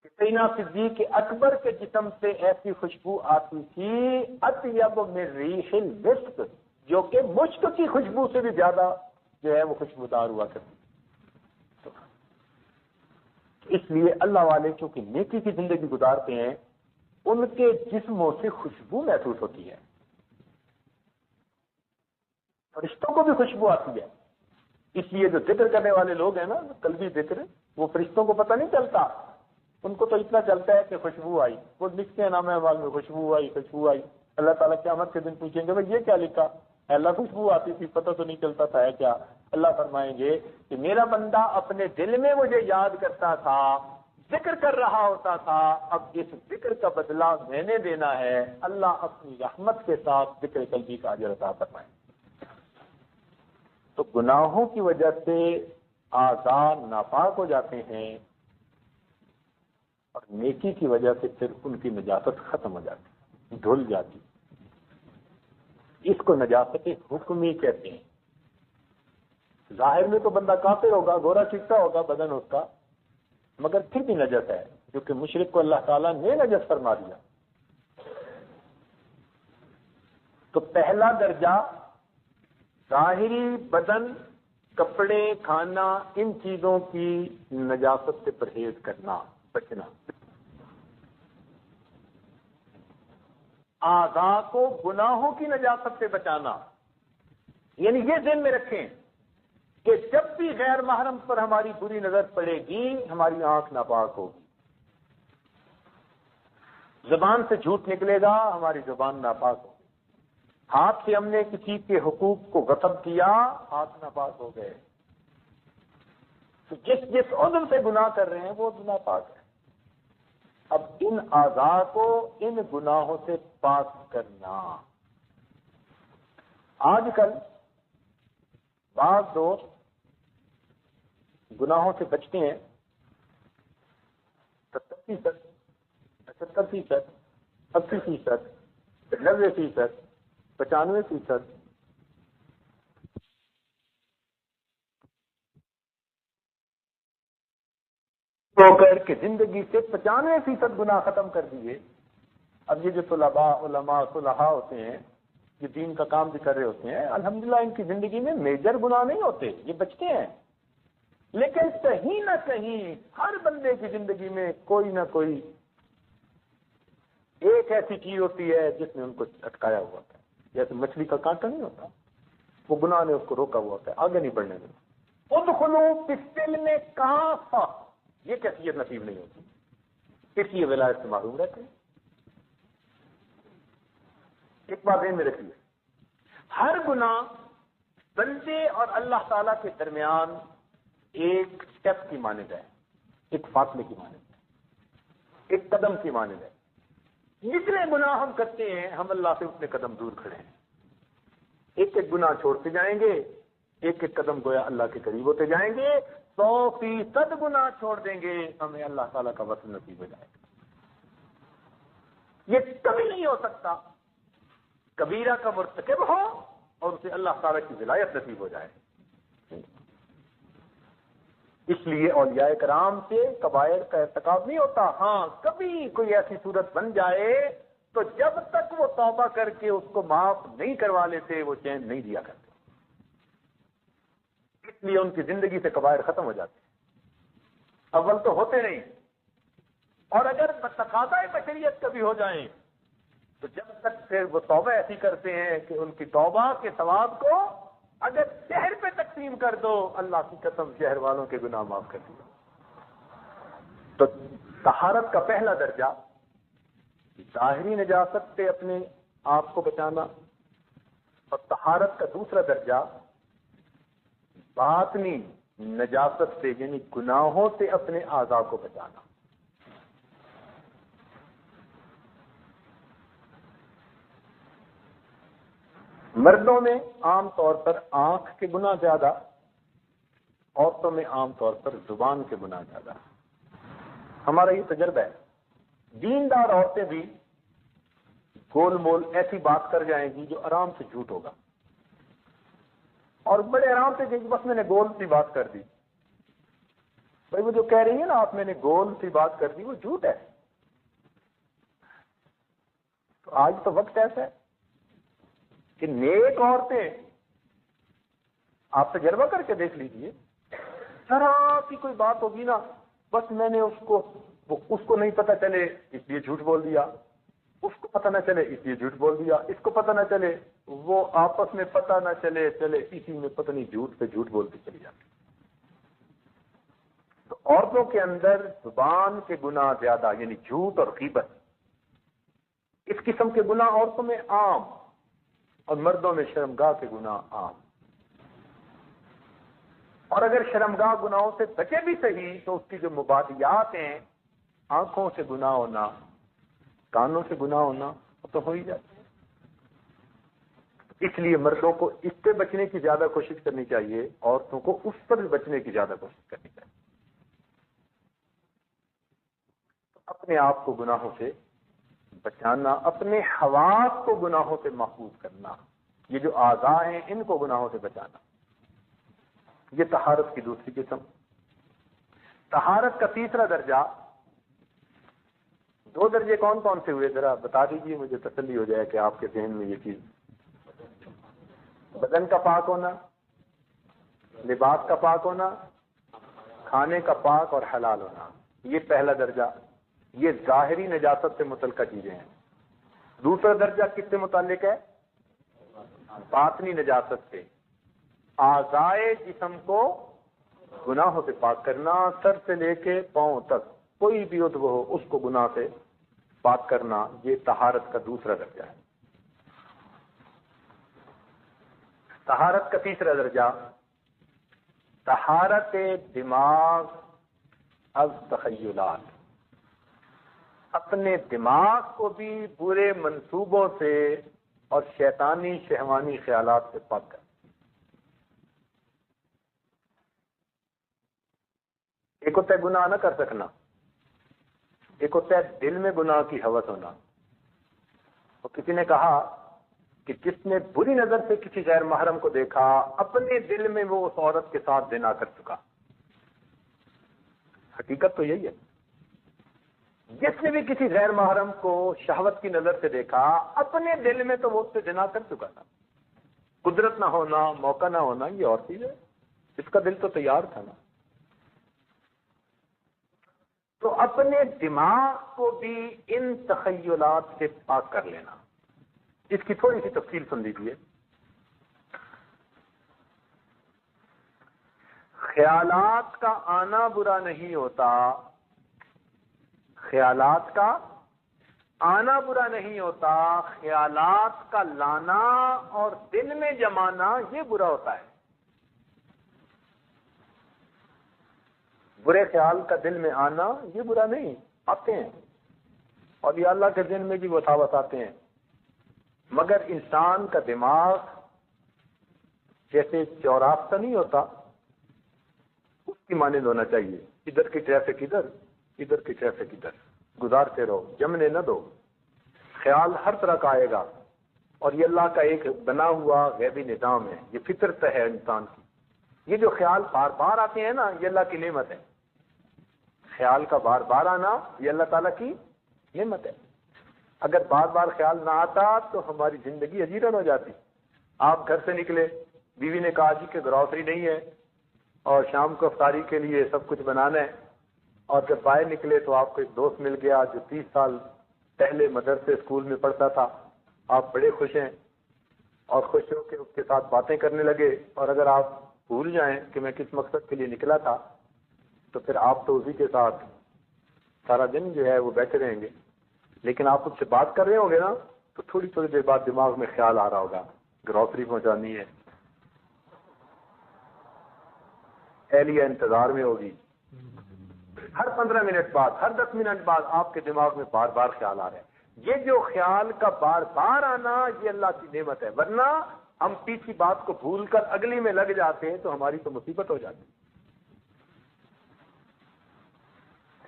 کہ سیدنا صدیق اکبر کے جسم سے ایسی خوشبو آتی تھی اطیب من ریح المسک، جو کہ مشک کی خوشبو سے بھی زیادہ جو ہے وہ خوشبودار ہوا کرتی. اس لیے اللہ والے چونکہ نیکی کی زندگی گزارتے ہیں ان کے جسموں سے خوشبو محسوس ہوتی ہے. فرشتوں کو بھی خوشبو آتی ہے. اس لیے جو ذکر کرنے والے لوگ ہیں نا قلبی ذکر، وہ فرشتوں کو پتہ نہیں چلتا، ان کو تو اتنا چلتا ہے کہ خوشبو آئی. وہ لکھتے ہیں نام احوال میں خوشبو آئی خوشبو آئی. اللہ تعالیٰ قیامت کے دن پوچھیں گے بھائی یہ کیا لکھا؟ اللہ خوشبو آتی تھی، پتہ تو نہیں چلتا تھا ہے کیا. اللہ فرمائیں گے کہ میرا بندہ اپنے دل میں مجھے یاد کرتا تھا، ذکر کر رہا ہوتا تھا، اب اس ذکر کا بدلہ میں نے دینا ہے. اللہ اپنی رحمت کے ساتھ ذکر قلبی کا اجر عطا فرمائیں. تو گناہوں کی وجہ سے اعضاء ناپاک ہو جاتے ہیں اور نیکی کی وجہ سے پھر ان کی نجاست ختم ہو جاتی، دھل جاتی. اس کو نجاست حکمی کہتے ہیں. ظاہر میں تو بندہ کافر ہوگا، گورا چٹا ہوگا بدن اس کا، مگر پھر بھی نجس ہے کیونکہ مشرک کو اللہ تعالیٰ نے نجس فرما دیا. تو پہلا درجہ ظاہری بدن، کپڑے، کھانا، ان چیزوں کی نجاست سے پرہیز کرنا، بچنا. اعضاء کو گناہوں کی نجاست سے بچانا، یعنی یہ ذہن میں رکھیں کہ جب بھی غیر محرم پر ہماری بری نظر پڑے گی ہماری آنکھ ناپاک ہوگی. زبان سے جھوٹ نکلے گا ہماری زبان ناپاک ہوگی. ہاتھ سے ہم نے کسی کے حقوق کو غصب کیا، ہاتھ ناپاک ہو گئے. تو جس عضو سے گناہ کر رہے ہیں وہ ناپاک ہے. اب ان اعضاء کو ان گناہوں سے پاک کرنا. آج کل بعض دوست گناہوں سے بچتے ہیں 70%, 75%, 80%, 90%, 95%. تو کر کے زندگی سے 95% گناہ ختم کر دیے. اب یہ جو طلباء، علماء، صلحاء ہوتے ہیں، یہ دین کا کام بھی کر رہے ہوتے ہیں، الحمدللہ ان کی زندگی میں میجر گناہ نہیں ہوتے، یہ بچتے ہیں. لیکن کہیں نہ کہیں ہر بندے کی زندگی میں کوئی نہ کوئی ایک ایسی چیز ہوتی ہے جس نے ان کو اٹکایا ہوا ہوتا ہے. جیسے مچھلی کا کانٹا نہیں ہوتا، وہ گناہ نے اس کو روکا ہوا ہوتا ہے، آگے نہیں بڑھنے دیتا. ادخلوا فی السلم کافہ، یہ کیفیت نصیب نہیں ہوتی، اس لیے ولایت سے معروم رہتے ہیں. ایک بات ذہن میں رکھیے، ہر گناہ بندے اور اللہ تعالی کے درمیان ایک سٹیپ کی مانند ہے، ایک فاصلے کی مانند ہے، ایک قدم کی مانند ہے. جتنے گناہ ہم کرتے ہیں ہم اللہ سے اتنے قدم دور کھڑے ہیں. ایک ایک گناہ چھوڑتے جائیں گے، ایک ایک قدم گویا اللہ کے قریب ہوتے جائیں گے. 100% گناہ چھوڑ دیں گے، ہمیں اللہ تعالیٰ کا وصل نصیب ہو جائے گا. یہ کبھی نہیں ہو سکتا کبیرہ کا مرتکب ہو اور اسے اللہ تعالیٰ کی ولایت نصیب ہو جائے. اس لیے اولیاء کرام سے کبائر کا ارتکاب نہیں ہوتا. ہاں کبھی کوئی ایسی صورت بن جائے تو جب تک وہ توبہ کر کے اس کو معاف نہیں کروا لیتے وہ چین نہیں دیا کرتے. اس لیے ان کی زندگی سے کبائر ختم ہو جاتے ہیں. اول تو ہوتے نہیں، اور اگر تقاضۂ بشریت کبھی ہو جائیں تو جب تک پھر وہ توبہ ایسی کرتے ہیں کہ ان کی توبہ کے ثواب کو اگر شہر پہ تقسیم کر دو، اللہ کی قسم شہر والوں کے گناہ معاف کر دیا. تو طہارت کا پہلا درجہ ظاہری نجاست سے اپنے آپ کو بچانا، اور طہارت کا دوسرا درجہ باطنی نجاست سے یعنی گناہوں سے اپنے اعضاء کو بچانا. مردوں میں عام طور پر آنکھ کے گناہ زیادہ، عورتوں میں عام طور پر زبان کے گناہ زیادہ. ہمارا یہ تجربہ ہے. دیندار عورتیں بھی گول مول ایسی بات کر جائیں گی جو آرام سے جھوٹ ہوگا، اور بڑے آرام سے کہ بس میں نے گول سی بات کر دی. بھائی وہ جو کہہ رہی ہے نا آپ میں نے گول سی بات کر دی، وہ جھوٹ ہے. تو آج تو وقت ایسا ہے کہ نیک عورتیں، آپ تجربہ کر کے دیکھ لیجئے، ذرا سی کوئی بات ہوگی نا، بس میں نے اس کو نہیں پتہ چلے اس لیے جھوٹ بول دیا، اس کو پتہ نہ چلے اس لیے جھوٹ بول دیا، اس کو پتہ نہ چلے، وہ آپس میں پتہ نہ چلے اسی میں پتہ نہیں جھوٹ پہ جھوٹ بولتی چلی جاتی. تو عورتوں کے اندر زبان کے گناہ زیادہ یعنی جھوٹ اور غیبت، اس قسم کے گناہ عورتوں میں عام، اور مردوں میں شرمگاہ کے گناہ عام. اور اگر شرمگاہ گناہوں سے بچے بھی صحیح تو اس کی جو مبادیات ہیں، آنکھوں سے گناہ ہونا، کانوں سے گناہ ہونا، وہ تو ہو ہی جاتے ہیں. اس لیے مردوں کو اس سے بچنے کی زیادہ کوشش کرنی چاہیے، عورتوں کو اس پر بچنے کی زیادہ کوشش کرنی چاہیے. اپنے آپ کو گناہوں سے بچانا، اپنے حواس کو گناہوں سے محفوظ کرنا، یہ جو اعضاء ہیں ان کو گناہوں سے بچانا، یہ طہارت کی دوسری قسم. طہارت کا تیسرا درجہ، دو درجے کون کون سے ہوئے ذرا بتا دیجئے، مجھے تسلی ہو جائے کہ آپ کے ذہن میں یہ چیز. بدن کا پاک ہونا، لباس کا پاک ہونا، کھانے کا پاک اور حلال ہونا، یہ پہلا درجہ. یہ ظاہری نجاست سے متعلقہ چیزیں ہیں. دوسرا درجہ کس سے متعلق ہے؟ باطنی نجاست سے. اعضائے جسم کو گناہوں سے پاک کرنا، سر سے لے کے پاؤں تک کوئی بھی عضو ہو اس کو گناہ سے پاک کرنا، یہ طہارت کا دوسرا درجہ ہے. طہارت کا تیسرا درجہ طہارت دماغ از تخیلات، اپنے دماغ کو بھی برے منصوبوں سے اور شیطانی شہوانی خیالات سے پاک کرنا. ایک ہوتا ہے گناہ نہ کر سکنا، ایک ہوتا ہے دل میں گناہ کی ہوس ہونا. اور کسی نے کہا کہ جس نے بری نظر سے کسی غیر محرم کو دیکھا اپنے دل میں وہ اس عورت کے ساتھ زنا کر چکا. حقیقت تو یہی ہے. جس نے بھی کسی غیر محرم کو شہوت کی نظر سے دیکھا اپنے دل میں تو وہ اس سے زنا کر چکا تھا. قدرت نہ ہونا، موقع نہ ہونا یہ اور چیز ہے، اس کا دل تو تیار تھا نا. تو اپنے دماغ کو بھی ان تخیلات سے پاک کر لینا. اس کی تھوڑی سی تفصیل سن لیجیے. خیالات کا آنا برا نہیں ہوتا، خیالات کا آنا برا نہیں ہوتا، خیالات کا لانا اور دل میں جمانا یہ برا ہوتا ہے. برے خیال کا دل میں آنا یہ برا نہیں، آتے ہیں اور یہ اللہ کے دن میں بھی وساوس آتے ہیں. مگر انسان کا دماغ جیسے چوراستہ نہیں ہوتا اس کی مانند ہونا چاہیے. ادھر کی ٹریفک ادھر، ادھر کی ٹریفک ادھر، گزارتے رہو، جمنے نہ دو. خیال ہر طرح کا آئے گا اور یہ اللہ کا ایک بنا ہوا غیبی نظام ہے، یہ فطرت ہے انسان کی. یہ جو خیال بار بار آتے ہیں نا یہ اللہ کی نعمت ہے. خیال کا بار بار آنا یہ اللہ تعالیٰ کی نعمت ہے. اگر بار بار خیال نہ آتا تو ہماری زندگی اجیرن ہو جاتی. آپ گھر سے نکلے، بیوی نے کہا جی کہ گروسری نہیں ہے اور شام کو افطاری کے لیے سب کچھ بنانا ہے، اور جب باہر نکلے تو آپ کو ایک دوست مل گیا جو 30 سال پہلے مدرسے اسکول میں پڑھتا تھا. آپ بڑے خوش ہیں اور خوش ہو کے اس کے ساتھ باتیں کرنے لگے. اور اگر آپ بھول جائیں کہ میں کس مقصد کے لیے نکلا تھا تو پھر آپ تو اسی کے ساتھ سارا دن جو ہے وہ بیٹھے رہیں گے. لیکن آپ اس سے بات کر رہے ہوں گے نا تو تھوڑی تھوڑی دیر بعد دماغ میں خیال آ رہا ہوگا گروسری پہنچانی ہے، اہلیہ انتظار میں ہوگی. ہر 15 منٹ بعد، ہر 10 منٹ بعد آپ کے دماغ میں بار بار خیال آ رہے ہیں. یہ جو خیال کا بار بار آنا یہ اللہ کی نعمت ہے. ورنہ ہم پیچھے بات کو بھول کر اگلی میں لگ جاتے ہیں تو ہماری تو مصیبت ہو جاتی.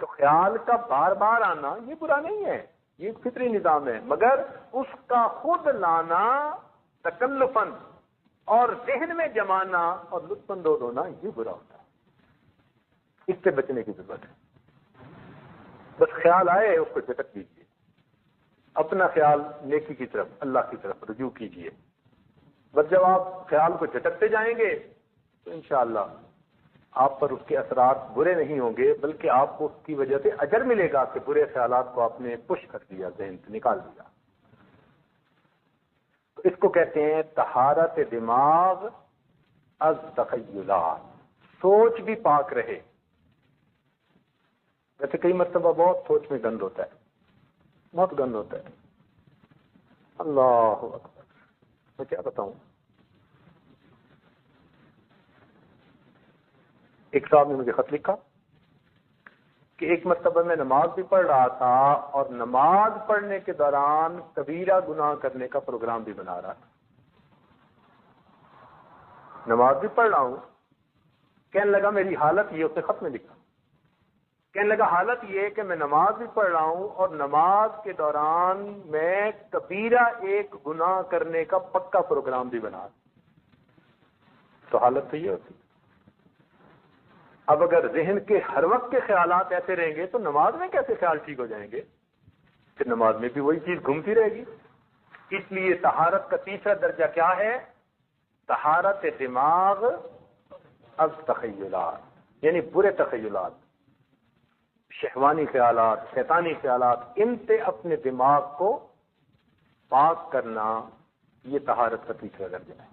تو خیال کا بار بار آنا یہ برا نہیں ہے، یہ ایک فطری نظام ہے. مگر اس کا خود لانا تکلفاً اور ذہن میں جمانا اور لطف اندوز ہونا یہ برا ہوتا ہے. اس سے بچنے کی ضرورت ہے. بس خیال آئے اس کو جھٹک دیجیے. اپنا خیال نیکی کی طرف، اللہ کی طرف رجوع کیجیے. بس جب آپ خیال کو جھٹکتے جائیں گے تو انشاءاللہ آپ پر اس کے اثرات برے نہیں ہوں گے، بلکہ آپ کو اس کی وجہ سے اجر ملے گا کہ برے خیالات کو آپ نے پش کر دیا، ذہن سے نکال دیا. تو اس کو کہتے ہیں طہارت دماغ از تخیلات. سوچ بھی پاک رہے. ویسے کئی مرتبہ بہت سوچ میں گند ہوتا ہے، بہت گند ہوتا ہے. اللہ اکبر، میں کیا بتاؤں. ایک صاحب نے مجھے خط لکھا کہ ایک مرتبہ میں نماز بھی پڑھ رہا تھا اور نماز پڑھنے کے دوران کبیرہ گناہ کرنے کا پروگرام بھی بنا رہا تھا. نماز بھی پڑھ رہا ہوں، کہنے لگا میری حالت یہ، اس نے خط میں لکھا، کہنے لگا حالت یہ کہ میں نماز بھی پڑھ رہا ہوں اور نماز کے دوران میں کبیرہ ایک گناہ کرنے کا پکا پروگرام بھی بنا. تو حالت تو یہ ہوتی. اب اگر ذہن کے ہر وقت کے خیالات ایسے رہیں گے تو نماز میں کیسے خیال ٹھیک ہو جائیں گے؟ پھر نماز میں بھی وہی چیز گھومتی رہے گی. اس لیے طہارت کا تیسرا درجہ کیا ہے؟ طہارت دماغ از تخیلات، یعنی برے تخیلات، شہوانی خیالات، شیطانی خیالات، ان سے اپنے دماغ کو پاک کرنا یہ طہارت کا تیسرا درجہ ہے.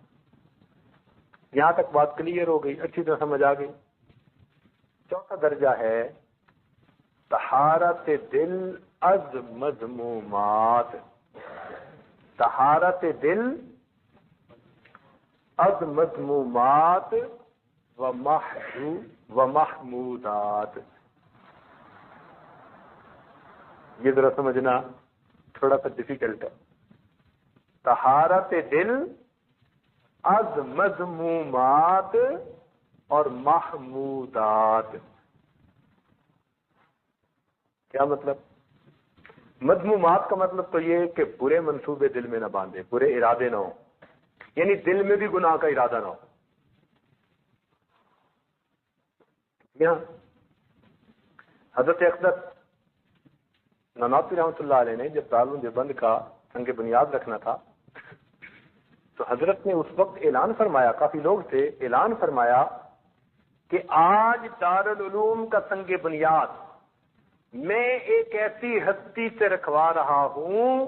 یہاں تک بات کلیئر ہو گئی، اچھی طرح سمجھ آ گئی. چوتھا درجہ ہے طہارت دل از مذمومات. طہارت دل از مذمومات و محمودات. یہ ذرا سمجھنا تھوڑا سا ڈیفیکلٹ ہے. طہارت دل از مذمومات اور محمودات. کیا مطلب؟ مذمومات کا مطلب تو یہ کہ برے منصوبے دل میں نہ باندھے، برے ارادے نہ ہو، یعنی دل میں بھی گناہ کا ارادہ نہ ہو۔ یہاں حضرت اقدس نانوتوی رحمۃ اللہ علیہ نے جب دارالعلوم دیوبند کا سنگ بنیاد رکھنا تھا تو حضرت نے اس وقت اعلان فرمایا، کافی لوگ تھے، اعلان فرمایا کہ آج دارالعلوم کا سنگ بنیاد میں ایک ایسی ہستی سے رکھوا رہا ہوں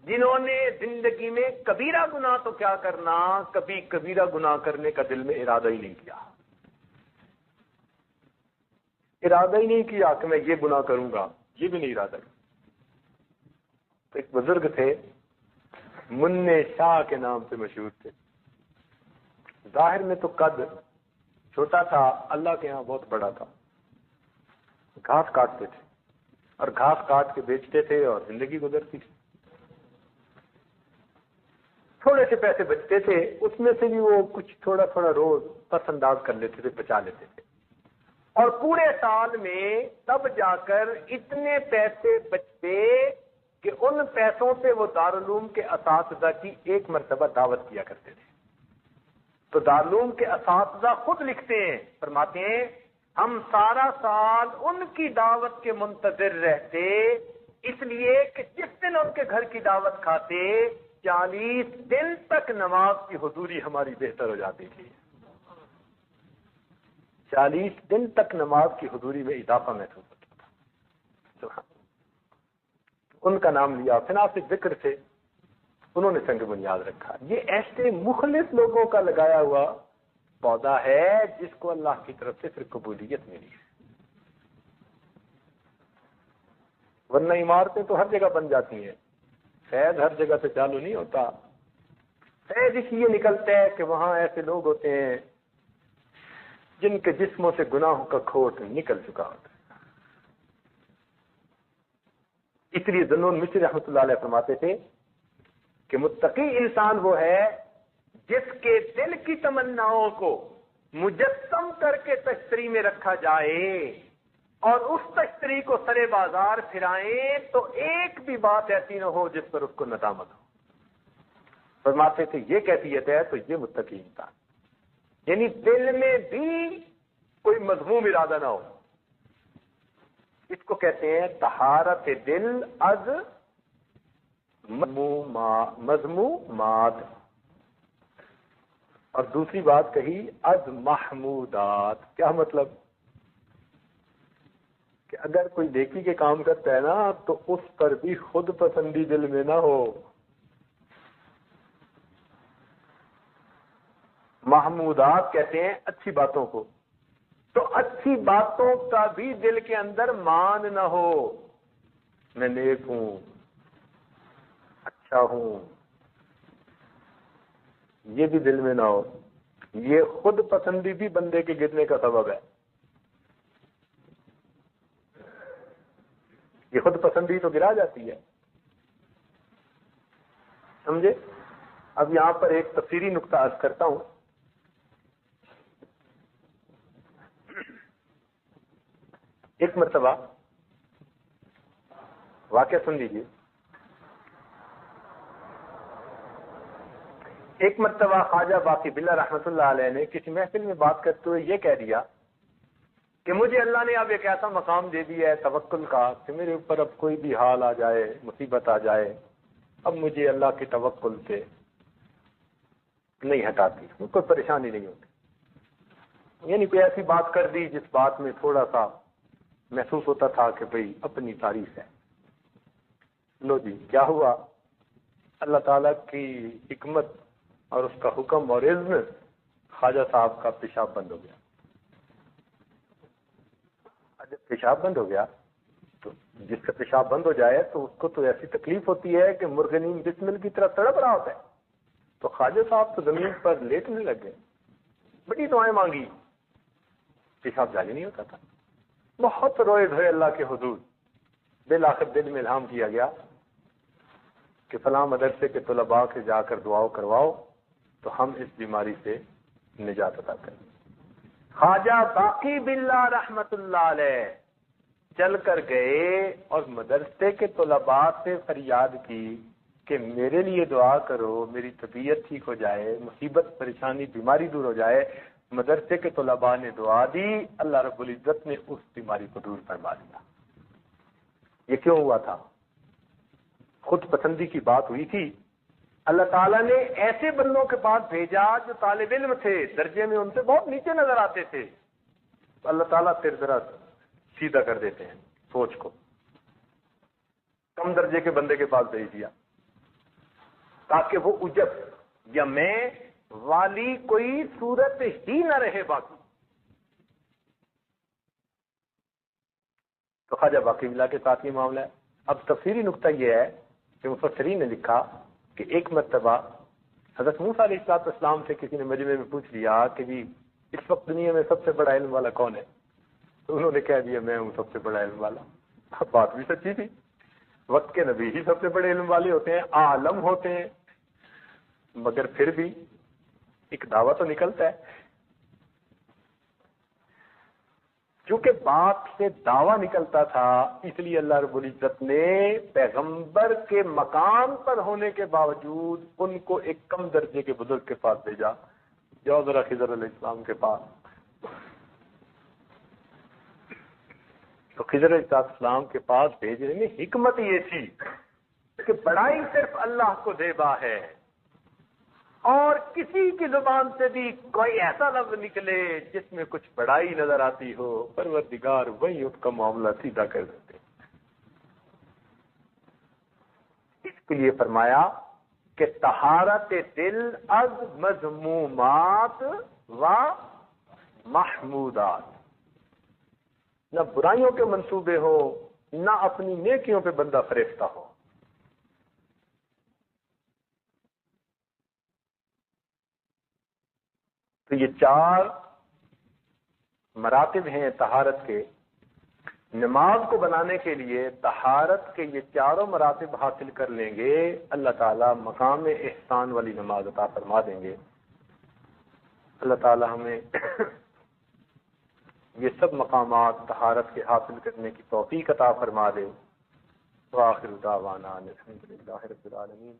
جنہوں نے زندگی میں کبیرہ گناہ تو کیا کرنا، کبھی کبیرہ گناہ کرنے کا دل میں ارادہ ہی نہیں کیا، ارادہ ہی نہیں کیا کہ میں یہ گناہ کروں گا، یہ بھی نہیں ارادہ کیا۔ تو ایک بزرگ تھے، منع شاہ کے نام سے مشہور تھے، ظاہر میں تو قد چھوٹا تھا، اللہ کے ہاں بہت بڑا تھا، گھاس کاٹتے تھے اور گھاس کاٹ کے بیچتے تھے اور زندگی گزرتی تھی، تھوڑے سے پیسے بچتے تھے، اس میں سے بھی وہ کچھ تھوڑا تھوڑا روز پس انداز کر لیتے تھے، بچا لیتے تھے، اور پورے سال میں تب جا کر اتنے پیسے بچتے کہ ان پیسوں سے وہ دارالعلوم کے اساتذہ کی ایک مرتبہ دعوت کیا کرتے تھے۔ تو دارالعلوم کے اساتذہ خود لکھتے ہیں، فرماتے ہیں ہم سارا سال ان کی دعوت کے منتظر رہتے، اس لیے کہ جس دن ان کے گھر کی دعوت کھاتے 40 دن تک نماز کی حضوری ہماری بہتر ہو جاتی تھی، 40 دن تک نماز کی حضوری میں اضافہ محسوس ہوتا تھا۔ ان کا نام لیا، فناسک ذکر سے انہوں نے سنگ بنیاد رکھا۔ یہ ایسے مخلص لوگوں کا لگایا ہوا پودا ہے جس کو اللہ کی طرف سے پھر قبولیت ملی ہے، ورنہ عمارتیں تو ہر جگہ بن جاتی ہیں، فیض ہر جگہ سے چالو نہیں ہوتا، فیض اس لیے نکلتا ہے کہ وہاں ایسے لوگ ہوتے ہیں جن کے جسموں سے گناہوں کا کھوٹ نکل چکا ہوتا ہے۔ اس لیے ذنون مصری رحمۃ اللہ علیہ فرماتے تھے کہ متقی انسان وہ ہے جس کے دل کی تمناؤں کو مجسم کر کے تشتری میں رکھا جائے اور اس تشتری کو سرے بازار پھرائیں تو ایک بھی بات ایسی نہ ہو جس پر اس کو ندامت ہو۔ فرماتے تھے یہ کیفیت ہے تو یہ متقی انسان، یعنی دل میں بھی کوئی مذموم ارادہ نہ ہو، اس کو کہتے ہیں طہارت دل از مذمومات، اور دوسری بات کہی از محمودات۔ کیا مطلب؟ کہ اگر کوئی نیکی کے کام کرتا ہے نا تو اس پر بھی خود پسندی دل میں نہ ہو، محمودات کہتے ہیں اچھی باتوں کو، تو اچھی باتوں کا بھی دل کے اندر مان نہ ہو، میں نیک ہوں، اچھا ہوں، یہ بھی دل میں نہ ہو، یہ خود پسندی بھی بندے کے گرنے کا سبب ہے، یہ خود پسندی تو گرا جاتی ہے، سمجھے؟ اب یہاں پر ایک تفصیلی نقطہ عرض کرتا ہوں۔ ایک مرتبہ واقعہ سن لیجیے، ایک مرتبہ خواجہ باقی باللہ رحمۃ اللہ علیہ نے کسی محفل میں بات کرتے ہوئے یہ کہہ دیا کہ مجھے اللہ نے اب ایک ایسا مقام دے دیا ہے توکل کا کہ میرے اوپر اب کوئی بھی حال آ جائے، مصیبت آ جائے، اب مجھے اللہ کے توکل سے نہیں ہٹاتی، کوئی پریشانی نہیں ہوتی، یعنی کوئی ایسی بات کر دی جس بات میں تھوڑا سا محسوس ہوتا تھا کہ بھئی اپنی تعریف ہے۔ لو جی کیا ہوا، اللہ تعالیٰ کی حکمت اور اس کا حکم اور اذن، خواجہ صاحب کا پیشاب بند ہو گیا۔ جب پیشاب بند ہو گیا تو جس کا پیشاب بند ہو جائے تو اس کو تو ایسی تکلیف ہوتی ہے کہ مرغ نیم بسمل کی طرح تڑپ رہا ہوتا ہے، تو خواجہ صاحب تو زمین پر لیٹنے لگ گئے، بڑی دعائیں مانگی، پیشاب جاری نہیں ہوتا تھا، بہت روئے دھوئے اللہ کے حضور، بالآخر دل میں الہام کیا گیا کہ فلاں مدرسے کے طلباء کے جا کر دعاؤں کرواؤ تو ہم اس بیماری سے نجات عطا کریں۔ خواجہ باقی باللہ رحمت اللہ علیہ چل کر گئے اور مدرسے کے طلباء سے فریاد کی کہ میرے لیے دعا کرو، میری طبیعت ٹھیک ہو جائے، مصیبت پریشانی بیماری دور ہو جائے. مدرسے کے طلباء نے دعا دی، اللہ رب العزت نے اس بیماری کو دور فرما دیا. یہ کیوں ہوا تھا؟ خود پسندی کی بات ہوئی تھی. اللہ تعالیٰ نے ایسے بندوں کے پاس بھیجا جو طالب علم تھے، درجے میں ان سے بہت نیچے نظر آتے تھے. اللہ تعالیٰ پھر ذرا سیدھا کر دیتے ہیں سوچ کو، کم درجے کے بندے کے پاس بھیج دیا تاکہ وہ عجب یا میں والی کوئی صورت ہی نہ رہے باقی. تو خواجہ باقی ملا کے ساتھ یہ معاملہ ہے. اب تفصیلی نقطہ یہ ہے کہ مفسرین نے لکھا کہ ایک مرتبہ حضرت موسیٰ علیہ السلام سے کسی نے مجمع میں پوچھ لیا کہ جی اس وقت دنیا میں سب سے بڑا علم والا کون ہے؟ تو انہوں نے کہہ دیا میں ہوں سب سے بڑا علم والا. بات بھی سچی تھی، وقت کے نبی ہی سب سے بڑے علم والے ہوتے ہیں، عالم ہوتے ہیں، مگر پھر بھی ایک دعویٰ تو نکلتا ہے. کیونکہ بات سے دعویٰ نکلتا تھا، اس لیے اللہ رب العزت نے پیغمبر کے مقام پر ہونے کے باوجود ان کو ایک کم درجے کے بزرگ کے پاس بھیجا. جاؤ ذرا خضر علیہ السلام کے پاس. تو خضر علیہ السلام کے پاس بھیجنے میں حکمت یہ تھی کہ بڑائی صرف اللہ کو دیبا ہے، اور کسی کی زبان سے بھی کوئی ایسا لفظ نکلے جس میں کچھ بڑائی نظر آتی ہو، پروردگار وہی اس کا معاملہ سیدھا کر دیتے. اس کے لیے فرمایا کہ طہارت دل از مذمومات و محمودات، نہ برائیوں کے منصوبے ہو، نہ اپنی نیکیوں پہ بندہ فریفتہ ہو. تو یہ 4 مراتب ہیں طہارت کے. نماز کو بنانے کے لیے طہارت کے یہ 4 مراتب حاصل کر لیں گے، اللہ تعالیٰ مقام احسان والی نماز عطا فرما دیں گے. اللہ تعالیٰ ہمیں یہ سب مقامات طہارت کے حاصل کرنے کی توفیق عطا فرما دے. وآخر دعوانا الحمدللہ رب العالمین.